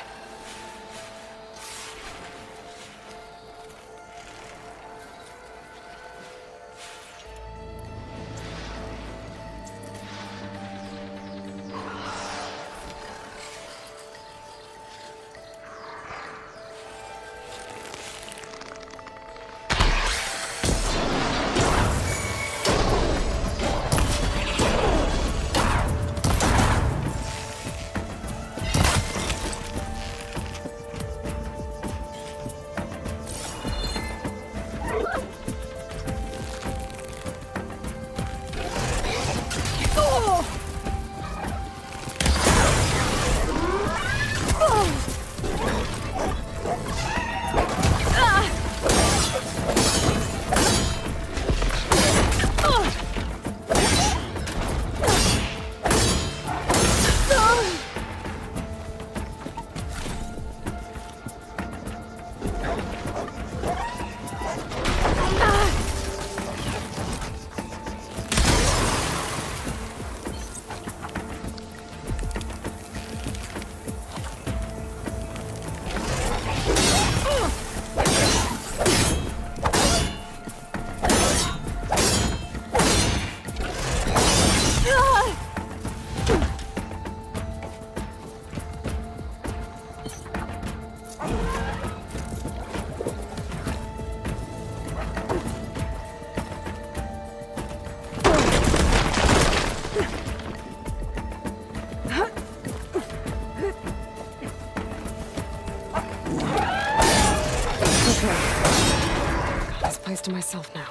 To myself now.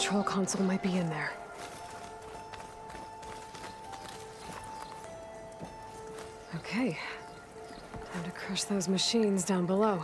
control console might be in there. Okay. Time to crush those machines down below.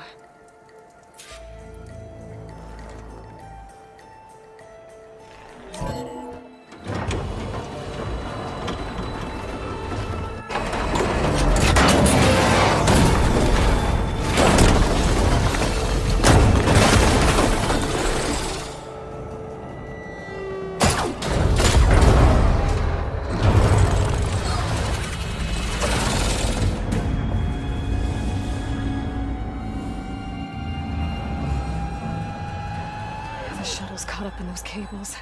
Cables.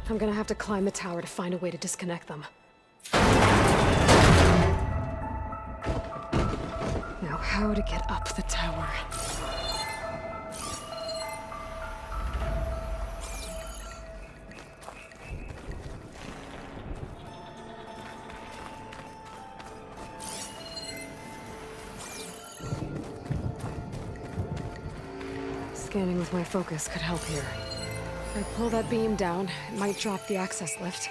I'm gonna have to climb the tower to find a way to disconnect them. Now, how to get up the tower? Scanning with my focus could help here. If I pull that beam down, it might drop the access lift.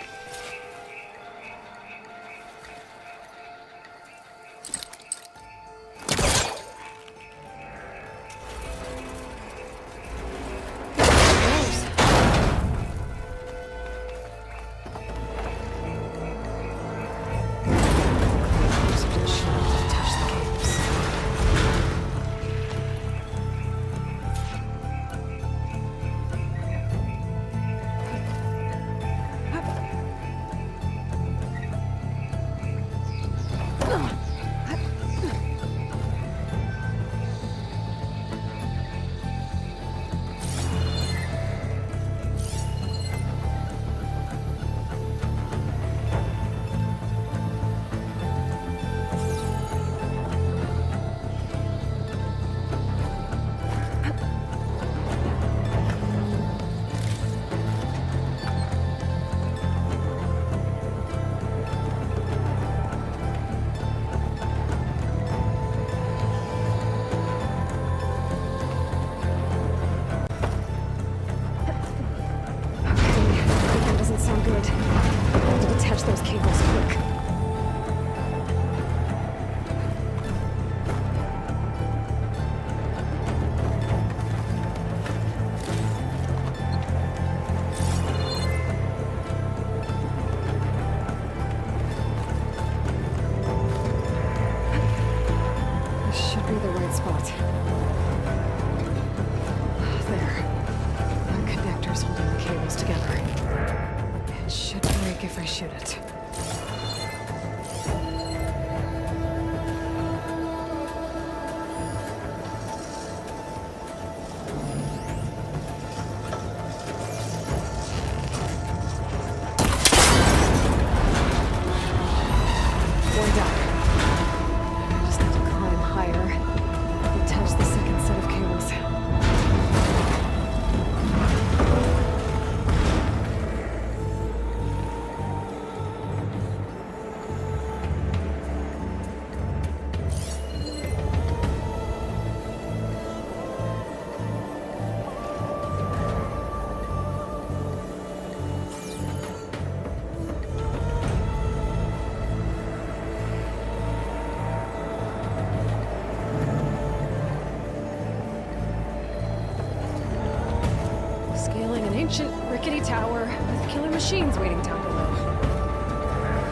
Ancient, rickety tower with killer machines waiting down below.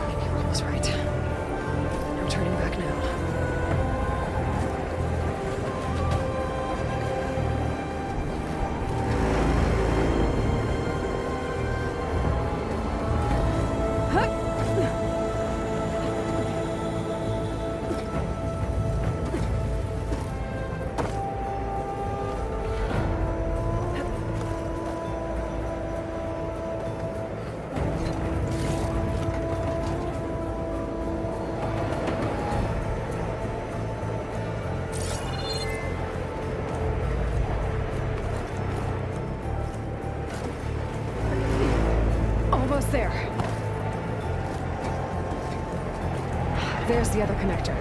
Maybe Aloy was right. No turning back now. There. There's the other connector.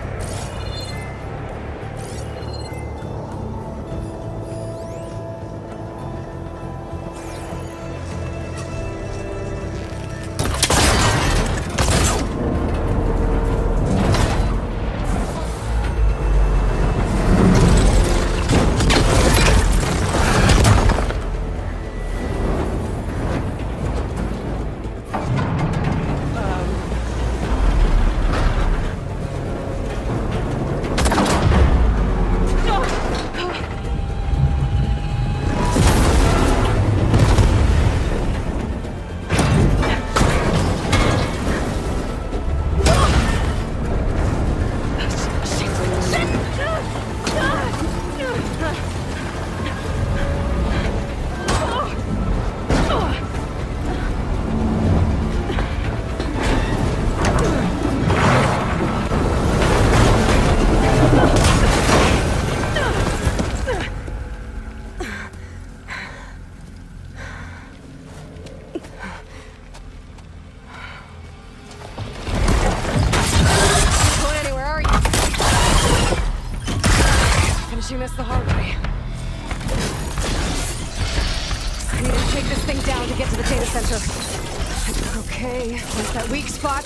Okay, where's that weak spot?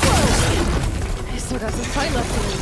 Whoa! He still got some fight left in him.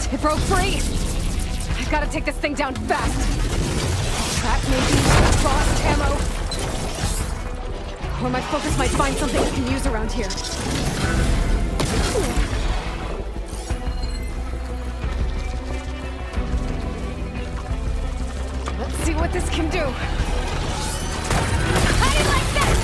It broke free! I've got to take this thing down fast! That maybe lost ammo! Or my focus might find something I can use around here. Let's see what this can do! How do you like that?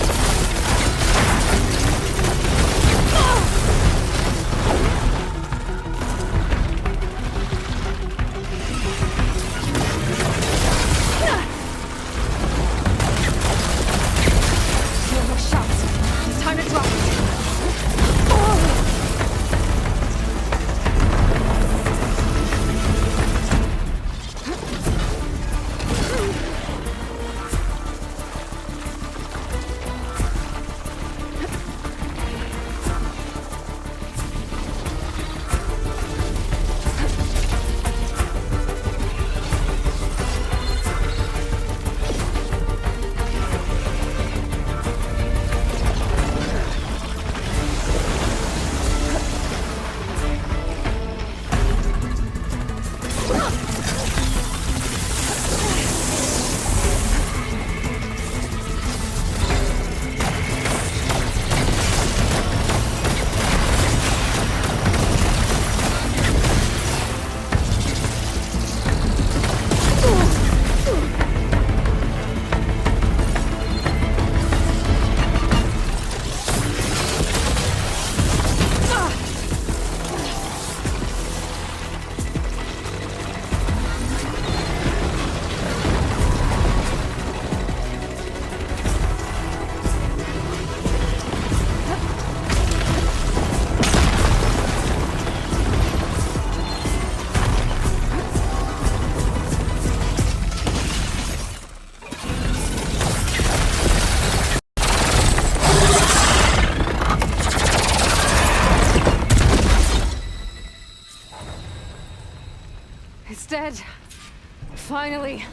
Finally!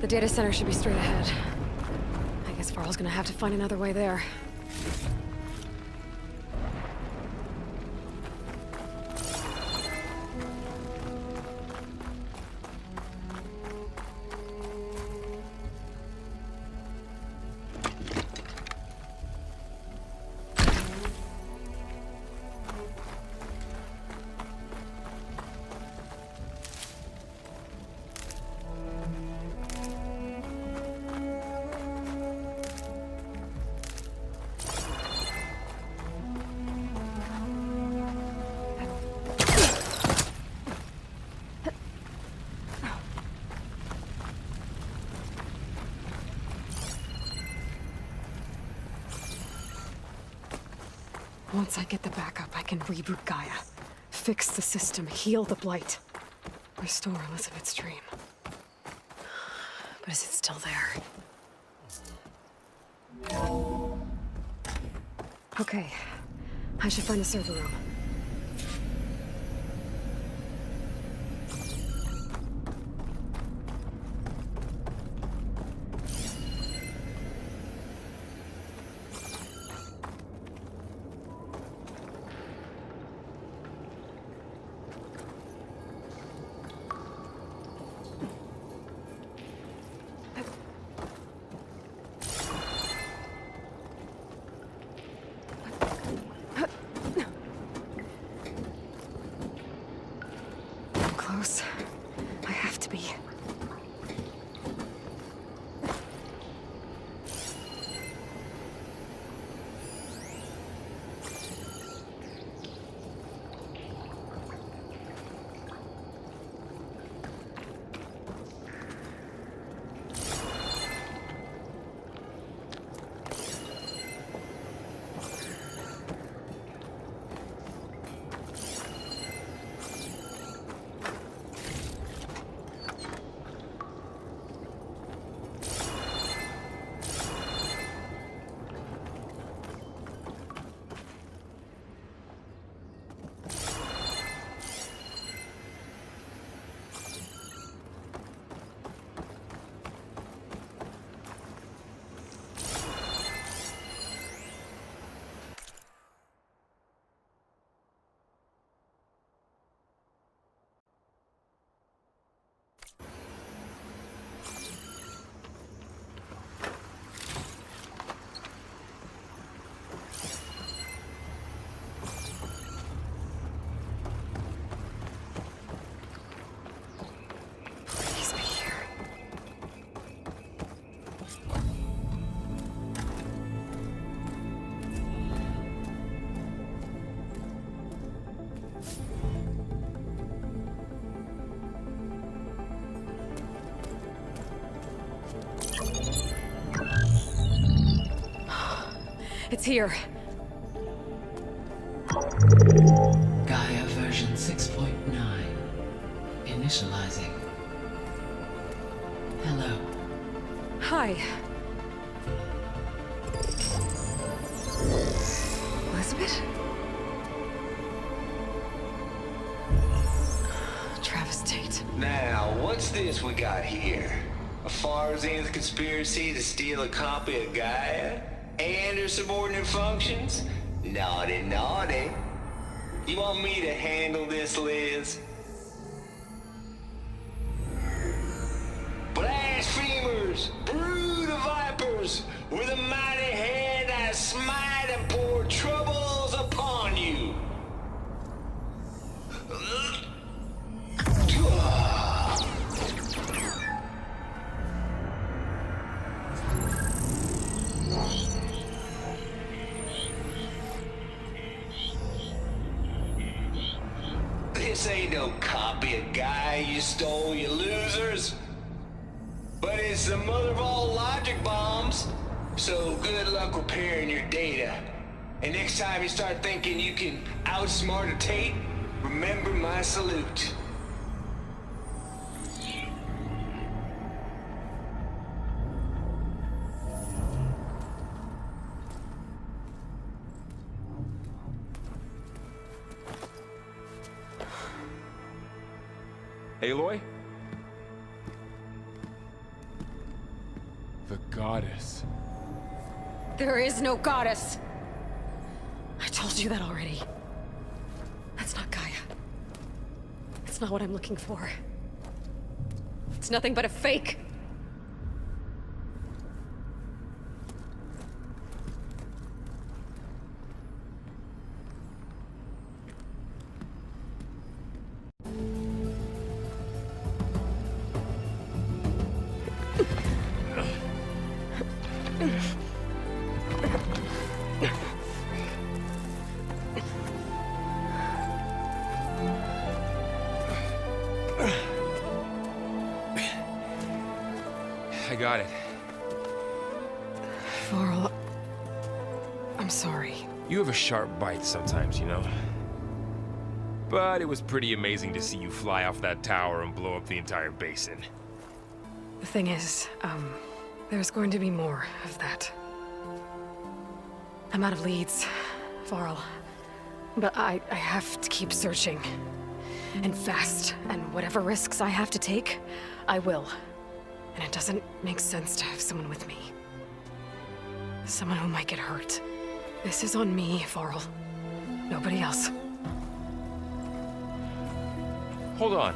The data center should be straight ahead. I guess Varl's gonna have to find another way there. Once I get the backup, I can reboot Gaia, fix the system, heal the blight, restore Elizabeth's dream. But is it still there? Okay, I should find a server room. Close. I have to be. It's here. Gaia version 6.9. Initializing. Hello. Hi. Elizabeth? Travis Tate. Now, what's this we got here? A Farzan's conspiracy to steal a copy of Gaia? And her subordinate functions? Naughty, naughty. You want me to handle this, Liz? Blasphemers! Brood of vipers! With a mighty hand I smite and pour troubles upon you! This ain't no copy of Gaia you stole, you losers. But it's the mother of all logic bombs. So good luck repairing your data. And next time you start thinking you can outsmart a Tate, remember my salute. Aloy? The goddess. There is no goddess. I told you that already. That's not Gaia. It's not what I'm looking for. It's nothing but a fake. I got it. Varl, I'm sorry. You have a sharp bite sometimes, you know? But it was pretty amazing to see you fly off that tower and blow up the entire basin. The thing is, there's going to be more of that. I'm out of leads, Varl. But I have to keep searching. And fast. And whatever risks I have to take, I will. And it doesn't make sense to have someone with me. Someone who might get hurt. This is on me, Varl. Nobody else. Hold on.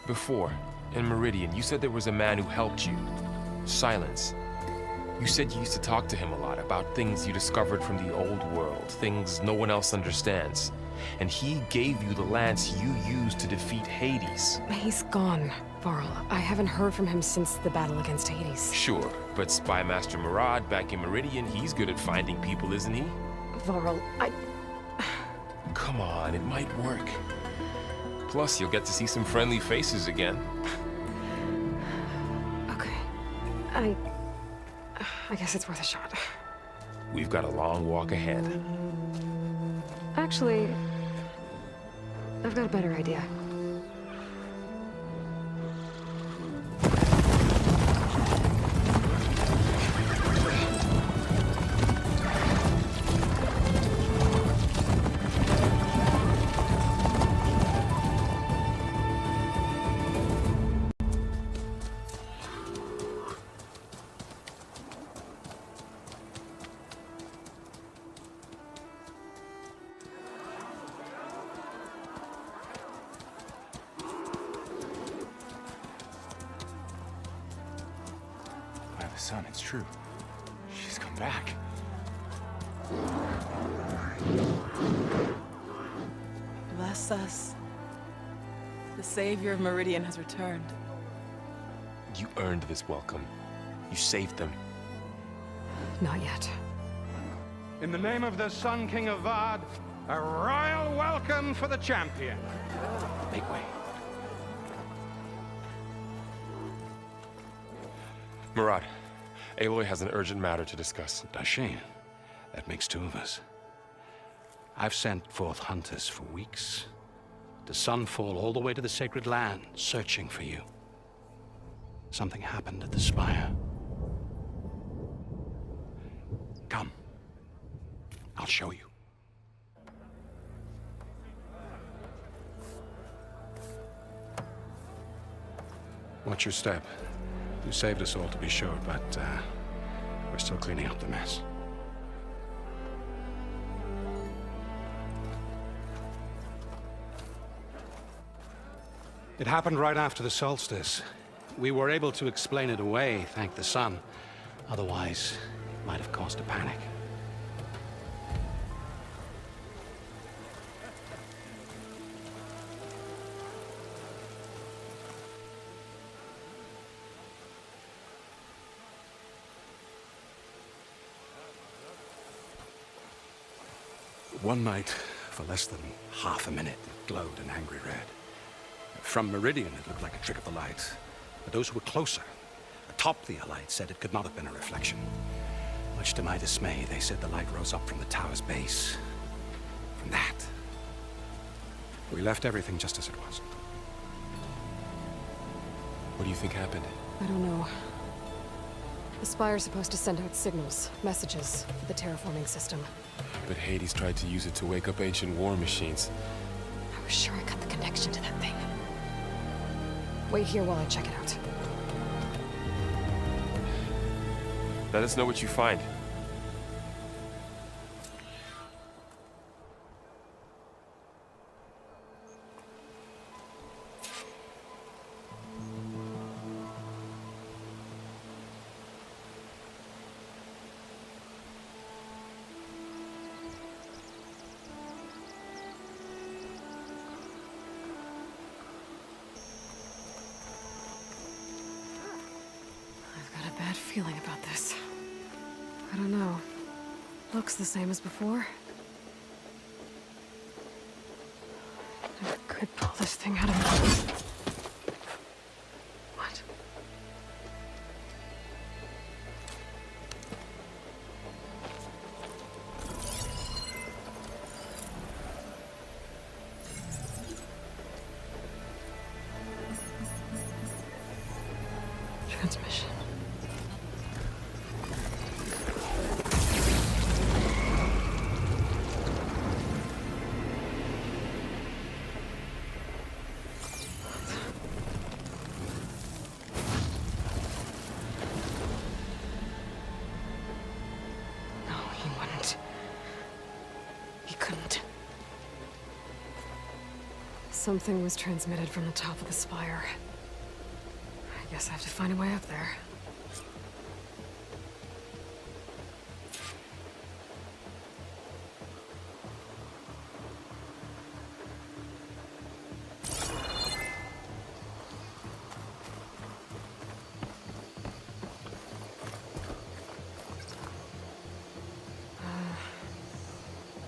Before, in Meridian, you said there was a man who helped you. Silence. You said you used to talk to him a lot about things you discovered from the old world, things no one else understands. And he gave you the lance you used to defeat Hades. He's gone, Varl. I haven't heard from him since the battle against Hades. Sure, but Spy Master Murad back in Meridian, he's good at finding people, isn't he? Varl, Come on, it might work. Plus, you'll get to see some friendly faces again. Okay. I guess it's worth a shot. We've got a long walk ahead. Actually, I've got a better idea. Son, it's true. She's come back. Bless us. The savior of Meridian has returned. You earned this welcome. You saved them. Not yet. In the name of the Sun King of Vard, a royal welcome for the champion. Make way. Murad, Aloy has an urgent matter to discuss. Dashane, that makes two of us. I've sent forth hunters for weeks, to sunfall all the way to the sacred land, searching for you. Something happened at the spire. Come. I'll show you. Watch your step. You saved us all, to be sure, but we're still cleaning up the mess. It happened right after the solstice. We were able to explain it away, thank the sun. Otherwise, it might have caused a panic. One night, for less than half a minute, glowed an angry red. From Meridian, it looked like a trick of the light. But those who were closer, atop the light, said it could not have been a reflection. Much to my dismay, they said the light rose up from the tower's base. From that. We left everything just as it was. What do you think happened? I don't know. The Spire's supposed to send out signals, messages, for the terraforming system. But Hades tried to use it to wake up ancient war machines. I was sure I cut the connection to that thing. Wait here while I check it out. Let us know what you find. Feeling about this. I don't know. Looks the same as before. I could pull this thing out of me. What? Transmission. Something was transmitted from the top of the spire. I guess I have to find a way up there.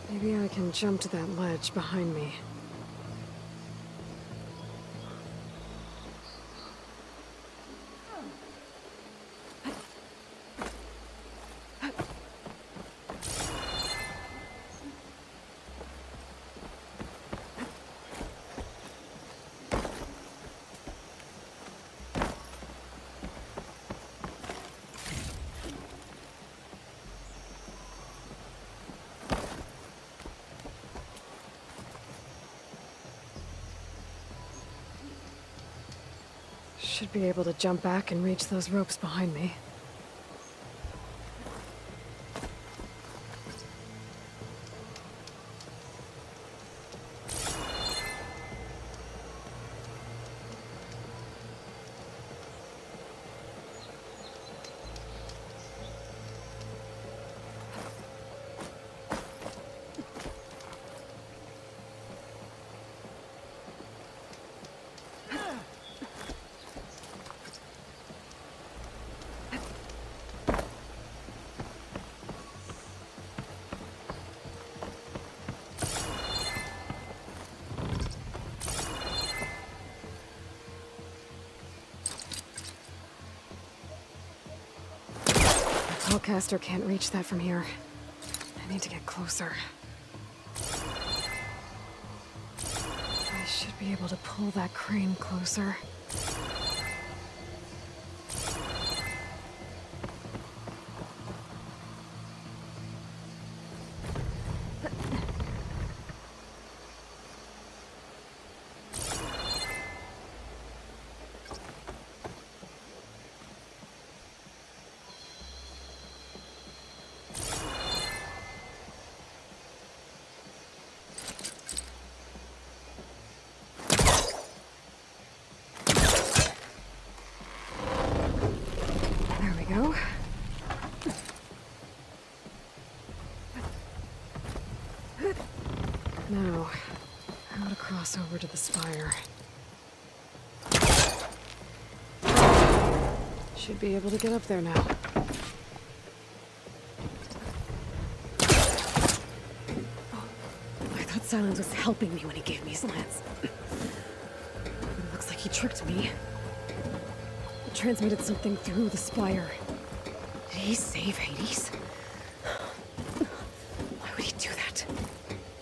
Maybe I can jump to that ledge behind me. Should be able to jump back and reach those ropes behind me. Hellcaster can't reach that from here. I need to get closer. I should be able to pull that crane closer. Now, how to cross over to the spire. Should be able to get up there now. Oh, I thought silence was helping me when he gave me his lance. It looks like he tricked me. It transmitted something through the spire. Did he save Hades? Why would he do that?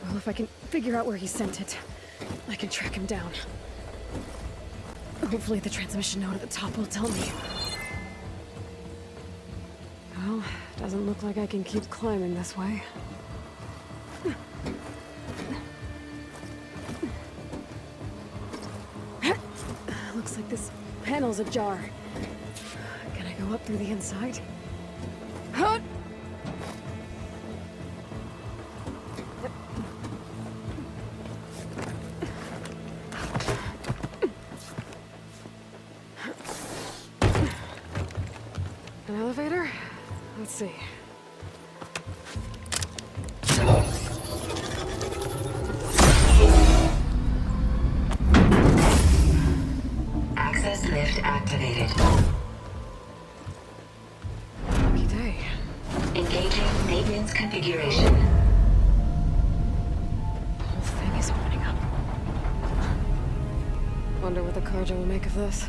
Well, if I can figure out where he sent it, I can track him down. Hopefully the transmission note at the top will tell me. Well, doesn't look like I can keep climbing this way. Looks like this panel's ajar. Can I go up through the inside? Huh? An elevator? Let's see. Access lift activated. Lucky day. Engaging maintenance configuration. The whole thing is opening up. Wonder what the Carja will make of this.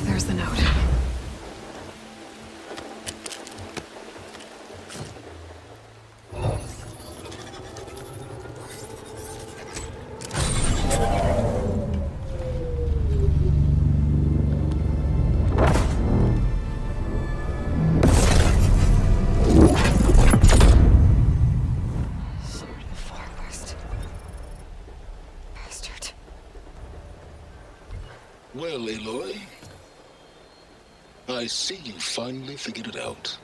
There's the note. Sword of the Far West. Bastard. Well, Aloy, I see you finally figured it out.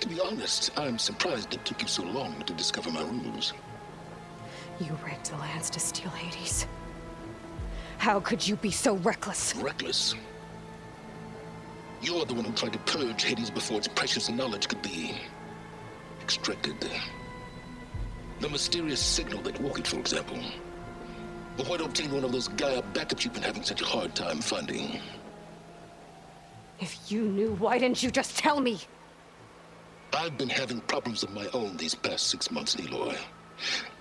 To be honest, I'm surprised it took you so long to discover my ruse. You rigged the lance to steal Hades. How could you be so reckless? Reckless? You're the one who tried to purge Hades before its precious knowledge could be extracted. The mysterious signal that woke it, for example. But why to obtain one of those Gaia backups you've been having such a hard time finding? If you knew, why didn't you just tell me? I've been having problems of my own these past 6 months, Aloy.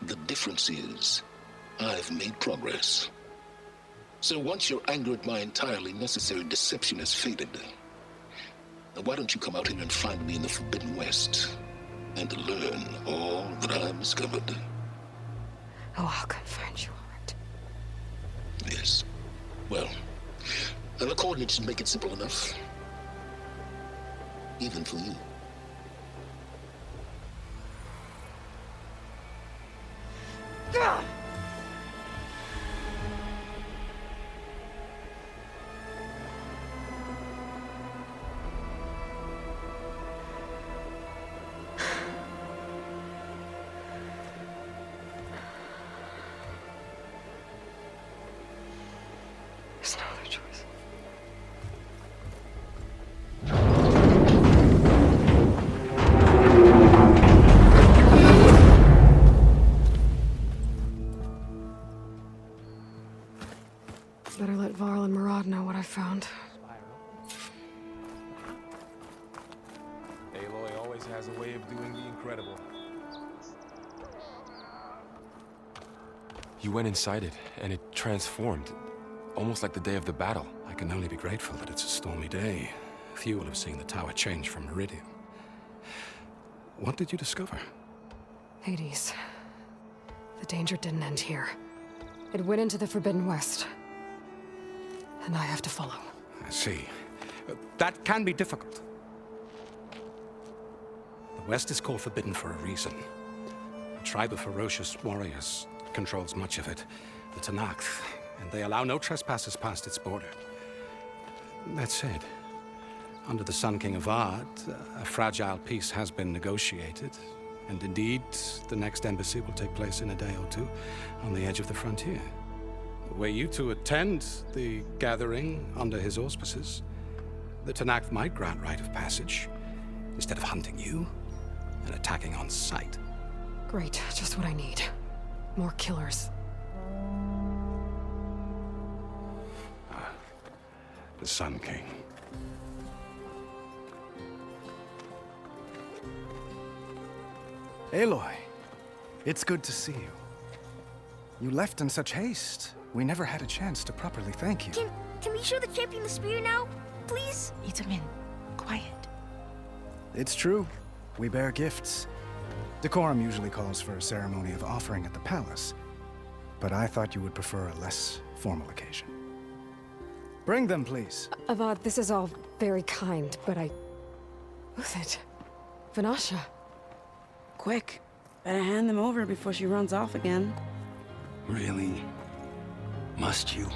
The difference is, I've made progress. So once your anger at my entirely necessary deception has faded, why don't you come out here and find me in the Forbidden West and learn all that I've discovered? Oh, I'll come find you, all right. Yes. Well, the coordinates make it simple enough. Even for you. Gah! There's no other choice. Better let Varl and Murad know what I found. Aloy always has a way of doing the incredible. You went inside it, and it transformed. Almost like the day of the battle. I can only be grateful that it's a stormy day. Few will have seen the tower change from Meridian. What did you discover? Hades. The danger didn't end here. It went into the Forbidden West. And I have to follow. I see. That can be difficult. The West is called Forbidden for a reason. A tribe of ferocious warriors controls much of it. The Tanakh. And they allow no trespassers past its border. That said, under the Sun King of Ard, a fragile peace has been negotiated. And indeed, the next embassy will take place in a day or two on the edge of the frontier. Were you to attend the gathering under his auspices, the Tanakh might grant right of passage instead of hunting you. and attacking on sight. Great, just what I need. More killers. The Sun King. Aloy, it's good to see you. You left in such haste. We never had a chance to properly thank you. Can we show the champion the spear now? Please? Itamin, quiet. It's true. We bear gifts. Decorum usually calls for a ceremony of offering at the palace, but I thought you would prefer a less formal occasion. Bring them, please. Avad, this is all very kind, but Who's it? Vanasha. Quick. Better hand them over before she runs off again. Really? Must you?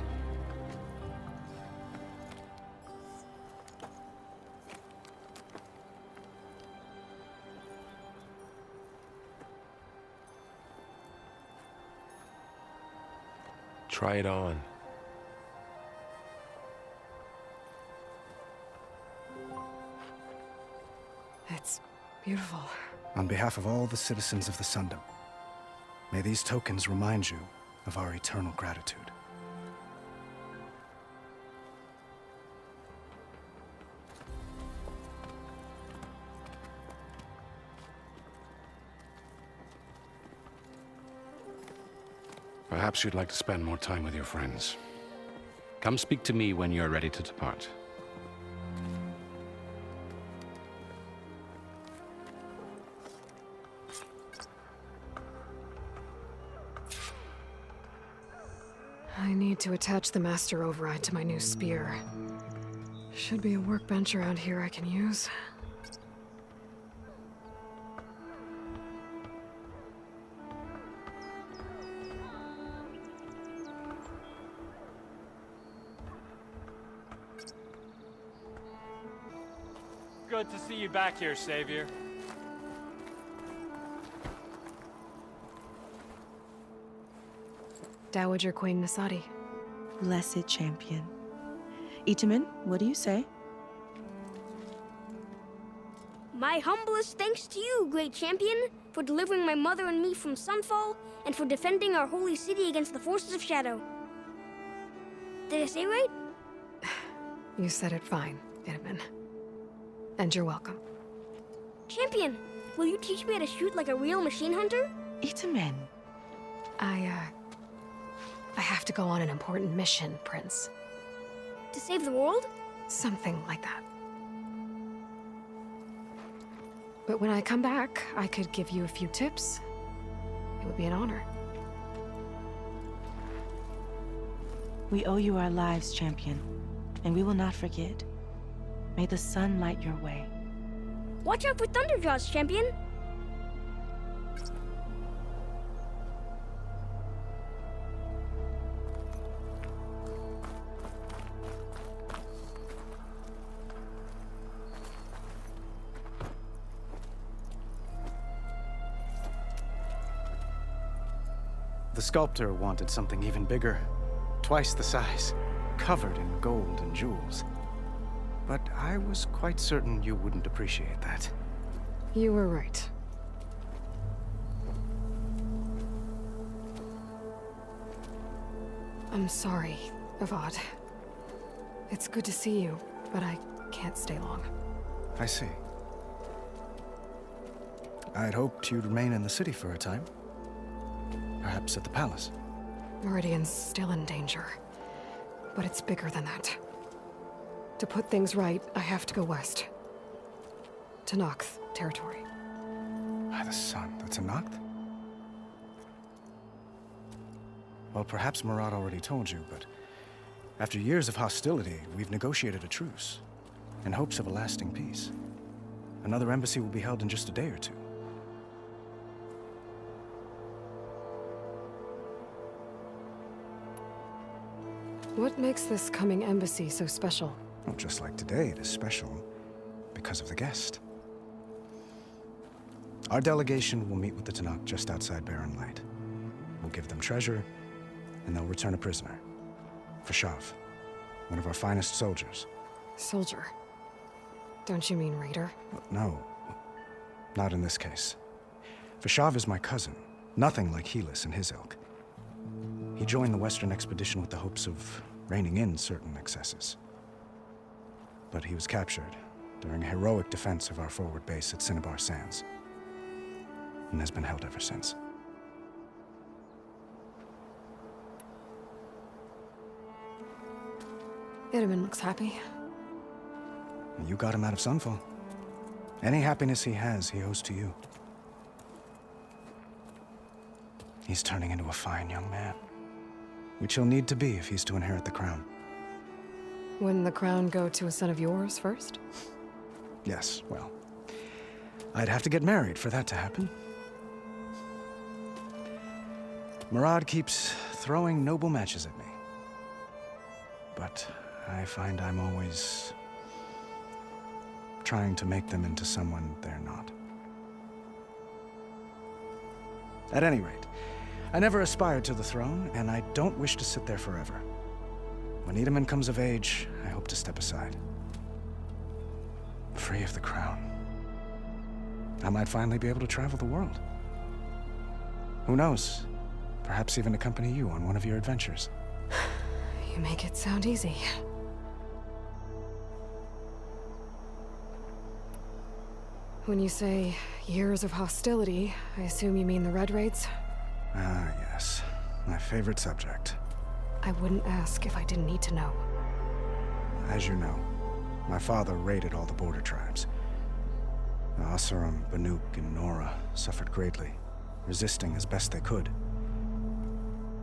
Try it on. It's beautiful. On behalf of all the citizens of the Sundom, may these tokens remind you of our eternal gratitude. Perhaps you'd like to spend more time with your friends. Come speak to me when you're ready to depart. I need to attach the master override to my new spear. Should be a workbench around here I can use. Good to see you back here, Savior. Dowager Queen Nasadi. Blessed champion. Itamin, what do you say? My humblest thanks to you, great champion, for delivering my mother and me from Sunfall, and for defending our holy city against the forces of Shadow. Did I say right? You said it fine, Itamin. And you're welcome. Champion, will you teach me how to shoot like a real machine hunter? Itamin. I have to go on an important mission, Prince. To save the world? Something like that. But when I come back, I could give you a few tips. It would be an honor. We owe you our lives, champion, and we will not forget. May the sun light your way. Watch out for Thunderjaws, champion! The sculptor wanted something even bigger, twice the size, covered in gold and jewels. But I was quite certain you wouldn't appreciate that. You were right. I'm sorry, Avad. It's good to see you, but I can't stay long. I see. I'd hoped you'd remain in the city for a time. Perhaps at the palace. Meridian's still in danger, but it's bigger than that. To put things right, I have to go west. To Nox territory. By the sun, that's a Nox? Well, perhaps Murad already told you, but after years of hostility, we've negotiated a truce, in hopes of a lasting peace. Another embassy will be held in just a day or two. What makes this coming embassy so special? Well, just like today, it is special because of the guest. Our delegation will meet with the Tanakh just outside Barren Light. We'll give them treasure, and they'll return a prisoner. For Shav, one of our finest soldiers. Soldier? Don't you mean raider? No. Not in this case. Vashav is my cousin, nothing like Helis and his ilk. He joined the Western expedition with the hopes of reining in certain excesses. But he was captured during a heroic defense of our forward base at Cinnabar Sands, and has been held ever since. Itaman looks happy. You got him out of Sunfall. Any happiness he has, he owes to you. He's turning into a fine young man, which he'll need to be if he's to inherit the crown. Wouldn't the crown go to a son of yours first? Yes, well, I'd have to get married for that to happen. Murad keeps throwing noble matches at me. But I find I'm always trying to make them into someone they're not. At any rate, I never aspired to the throne, and I don't wish to sit there forever. When Itaman comes of age, I hope to step aside. Free of the crown. I might finally be able to travel the world. Who knows? Perhaps even accompany you on one of your adventures. You make it sound easy. When you say years of hostility, I assume you mean the Red Raids? Ah, yes. My favorite subject. I wouldn't ask if I didn't need to know. As you know, my father raided all the border tribes. The Asuram, Banuk, and Nora suffered greatly, resisting as best they could.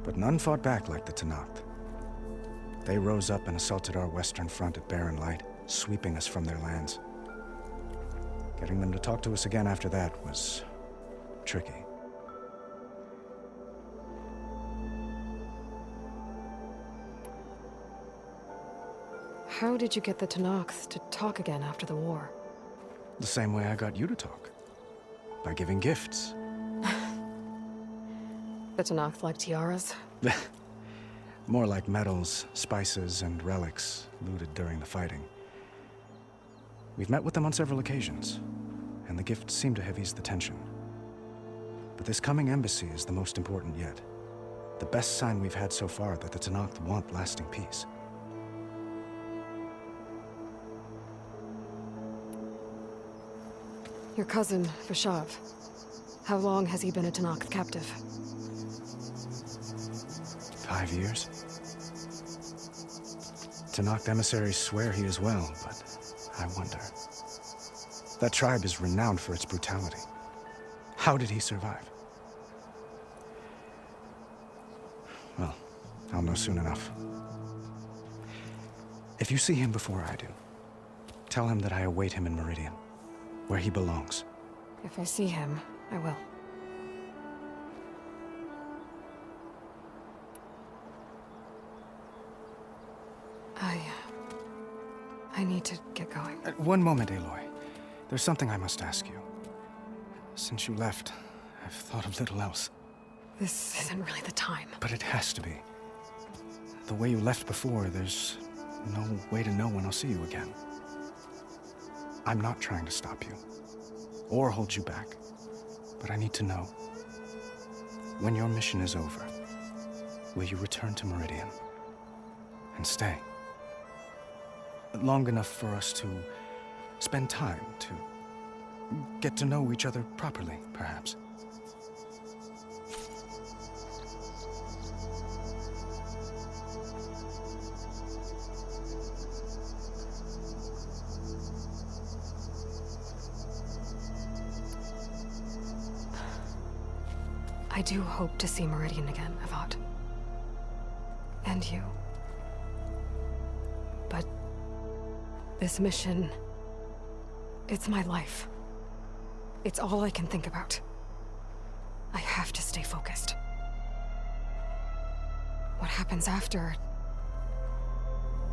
But none fought back like the Tenakth. They rose up and assaulted our western front at Barren Light, sweeping us from their lands. Getting them to talk to us again after that was tricky. How did you get the Tenakth to talk again after the war? The same way I got you to talk. By giving gifts. The Tenakth like tiaras? More like medals, spices, and relics looted during the fighting. We've met with them on several occasions, and the gifts seem to have eased the tension. But this coming embassy is the most important yet. The best sign we've had so far that the Tenakth want lasting peace. Your cousin, Vashav. How long has he been a Tenakth captive? 5 years. Tenakth emissaries swear he is well, but I wonder. That tribe is renowned for its brutality. How did he survive? Well, I'll know soon enough. If you see him before I do, tell him that I await him in Meridian, where he belongs. If I see him, I will. I need to get going. One moment, Aloy. There's something I must ask you. Since you left, I've thought of little else. This isn't really the time. But it has to be. The way you left before, there's no way to know when I'll see you again. I'm not trying to stop you, or hold you back. But I need to know, when your mission is over, will you return to Meridian and stay? Long enough for us to spend time, to get to know each other properly, perhaps. I do hope to see Meridian again, Avad. And you. But this mission, it's my life. It's all I can think about. I have to stay focused. What happens after?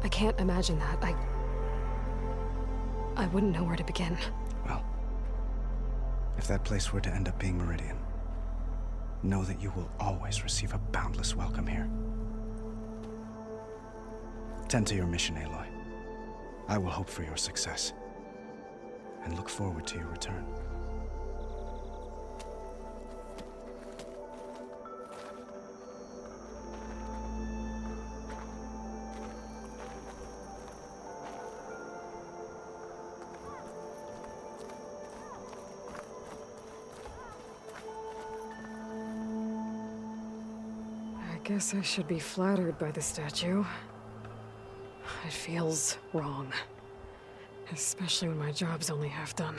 I can't imagine that. I wouldn't know where to begin. Well, if that place were to end up being Meridian, know that you will always receive a boundless welcome here. Tend to your mission, Aloy. I will hope for your success, and look forward to your return. Guess I should be flattered by the statue. It feels wrong. Especially when my job's only half done.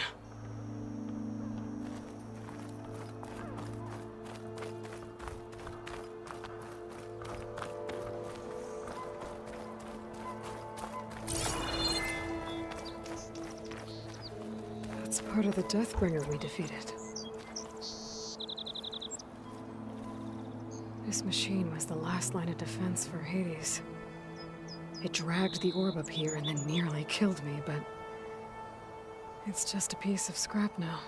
That's part of the Deathbringer we defeated. This machine was the last line of defense for Hades. It dragged the orb up here and then nearly killed me, but it's just a piece of scrap now.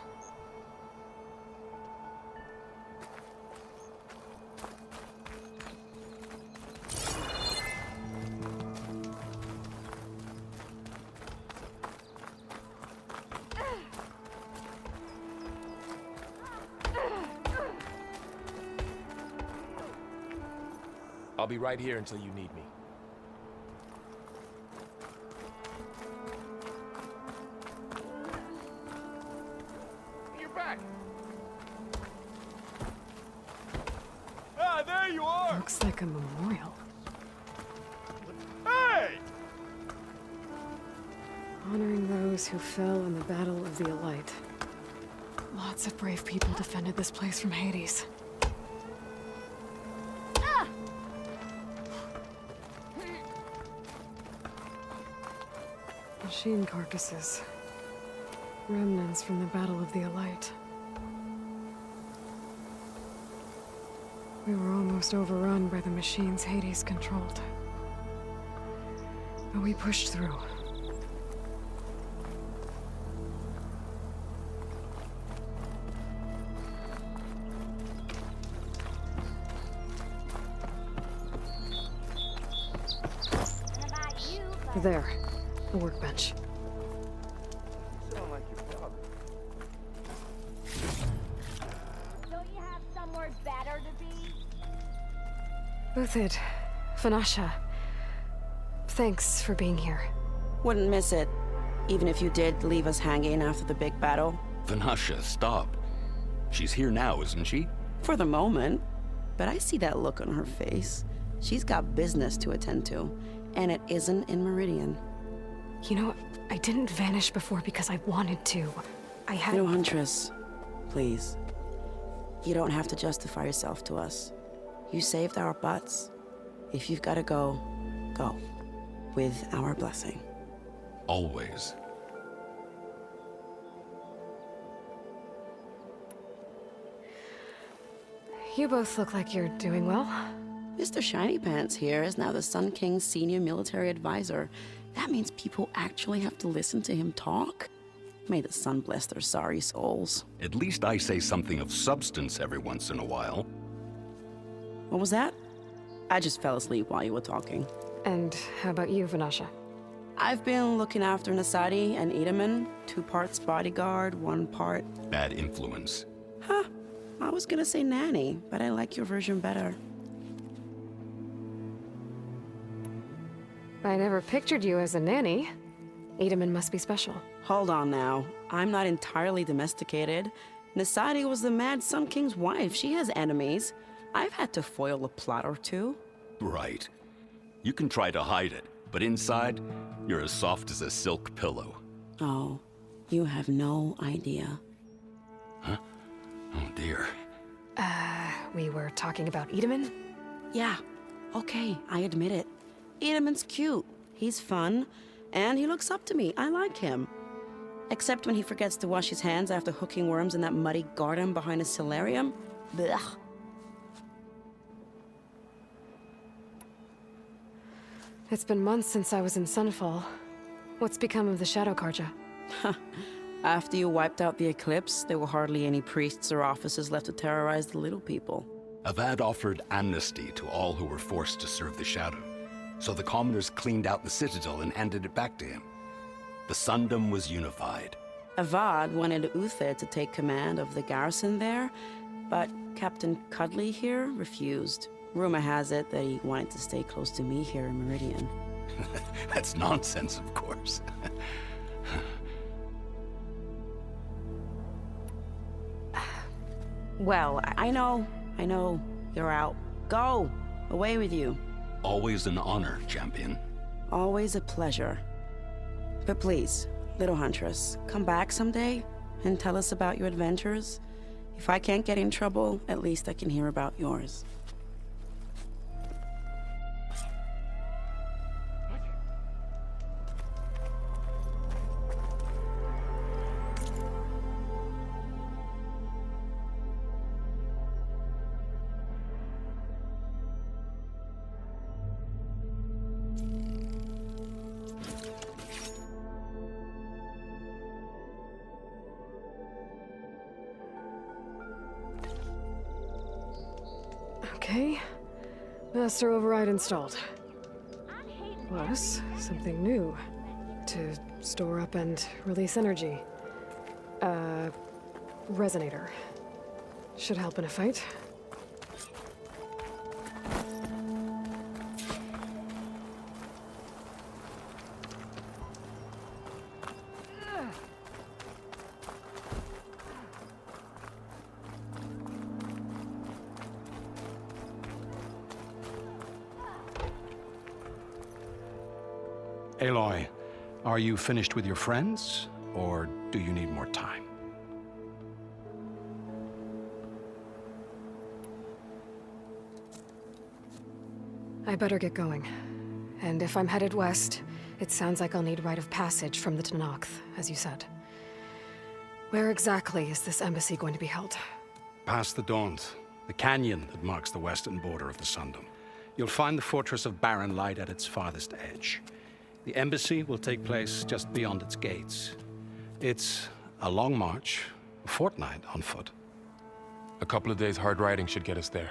I'll be right here until you need me. You're back! Ah, there you are! Looks like a memorial. Hey! Honoring those who fell in the Battle of the Elite. Lots of brave people defended this place from Hades. Machine carcasses. Remnants from the Battle of the Elite. We were almost overrun by the machines Hades controlled. But we pushed through. There. The workbench. Sound like your father. Don't you have somewhere better to be? Uthid, Vanasha. Thanks for being here. Wouldn't miss it, even if you did leave us hanging after the big battle. Vanasha, stop. She's here now, isn't she? For the moment. But I see that look on her face. She's got business to attend to, and it isn't in Meridian. You know, I didn't vanish before because I wanted to. I had— No, Huntress. Please. You don't have to justify yourself to us. You saved our butts. If you've got to go, go. With our blessing. Always. You both look like you're doing well. Mr. Shiny Pants here is now the Sun King's senior military advisor. That means people actually have to listen to him talk? May the sun bless their sorry souls. At least I say something of substance every once in a while. What was that? I just fell asleep while you were talking. And how about you, Vanasha? I've been looking after Nasadi and Edaman, 2 parts bodyguard, 1 part... Bad influence. Huh. I was gonna say nanny, but I like your version better. I never pictured you as a nanny. Edaman must be special. Hold on now. I'm not entirely domesticated. Nasadi was the Mad Sun King's wife. She has enemies. I've had to foil a plot or 2. Right. You can try to hide it, but inside, you're as soft as a silk pillow. Oh, you have no idea. Huh? Oh dear. We were talking about Edaman? Yeah. Okay, I admit it. Edaman's cute. He's fun. And he looks up to me. I like him. Except when he forgets to wash his hands after hooking worms in that muddy garden behind his solarium. Blech. It's been months since I was in Sunfall. What's become of the Shadow Karja? After you wiped out the eclipse, there were hardly any priests or officers left to terrorize the little people. Avad offered amnesty to all who were forced to serve the Shadow. So the commoners cleaned out the citadel and handed it back to him. The Sundom was unified. Avad wanted Uthid to take command of the garrison there, but Captain Cuddly here refused. Rumor has it that he wanted to stay close to me here in Meridian. That's nonsense, of course. Well, I know. You're out. Go! Away with you. Always an honor, champion. Always a pleasure. But please, little huntress, come back someday and tell us about your adventures. If I can't get in trouble, at least I can hear about yours. Okay. Master override installed. Plus, something new. To store up and release energy. Resonator. Should help in a fight. Aloy, are you finished with your friends, or do you need more time? I better get going. And if I'm headed west, it sounds like I'll need rite of passage from the Tenakth, as you said. Where exactly is this embassy going to be held? Past the Daunt, the canyon that marks the western border of the Sundom. You'll find the fortress of Barren Light at its farthest edge. The embassy will take place just beyond its gates. It's a long march, a fortnight on foot. A couple of days hard riding should get us there.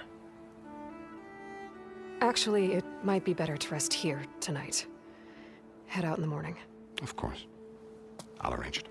Actually, it might be better to rest here tonight. Head out in the morning. Of course. I'll arrange it.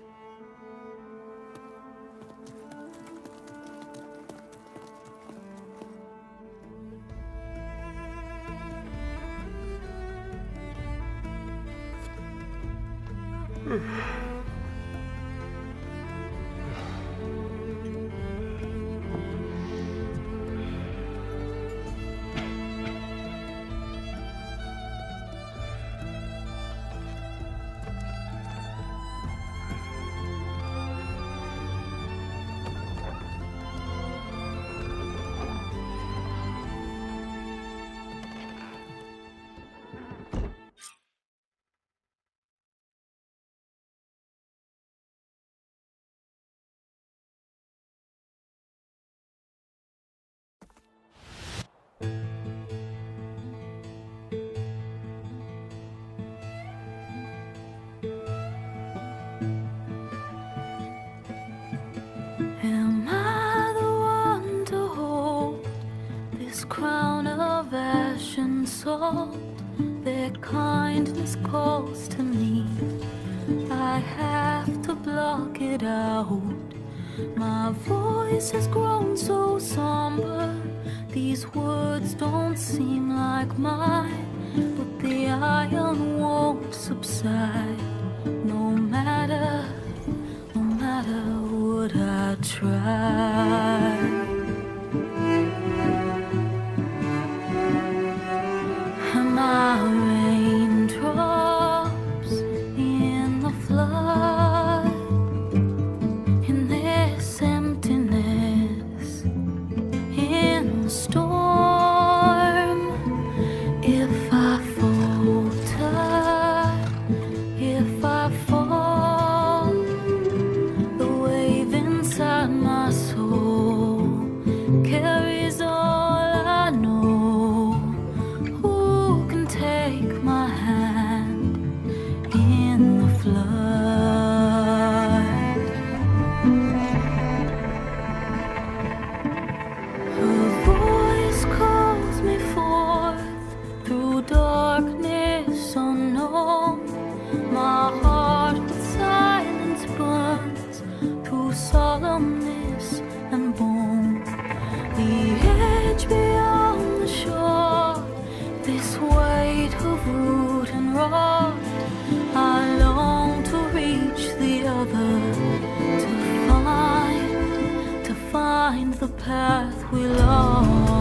Am I the one to hold this crown of ash and salt? Their kindness calls to me. I have to block it out. My voice has grown so somber. These words don't seem like mine, but the iron won't subside. No matter what I try. Am I raindrops in the flood? In this emptiness, in the storm. If I falter, if I fall, the wave inside my soul carries all I know. Who can take my hand in the flood? Her voice calls me forth through darkness unknown. My heart with silence burns through solemnness and bone. The edge beyond the shore, this weight of root and rod. I long to reach the other, to find the path we lost.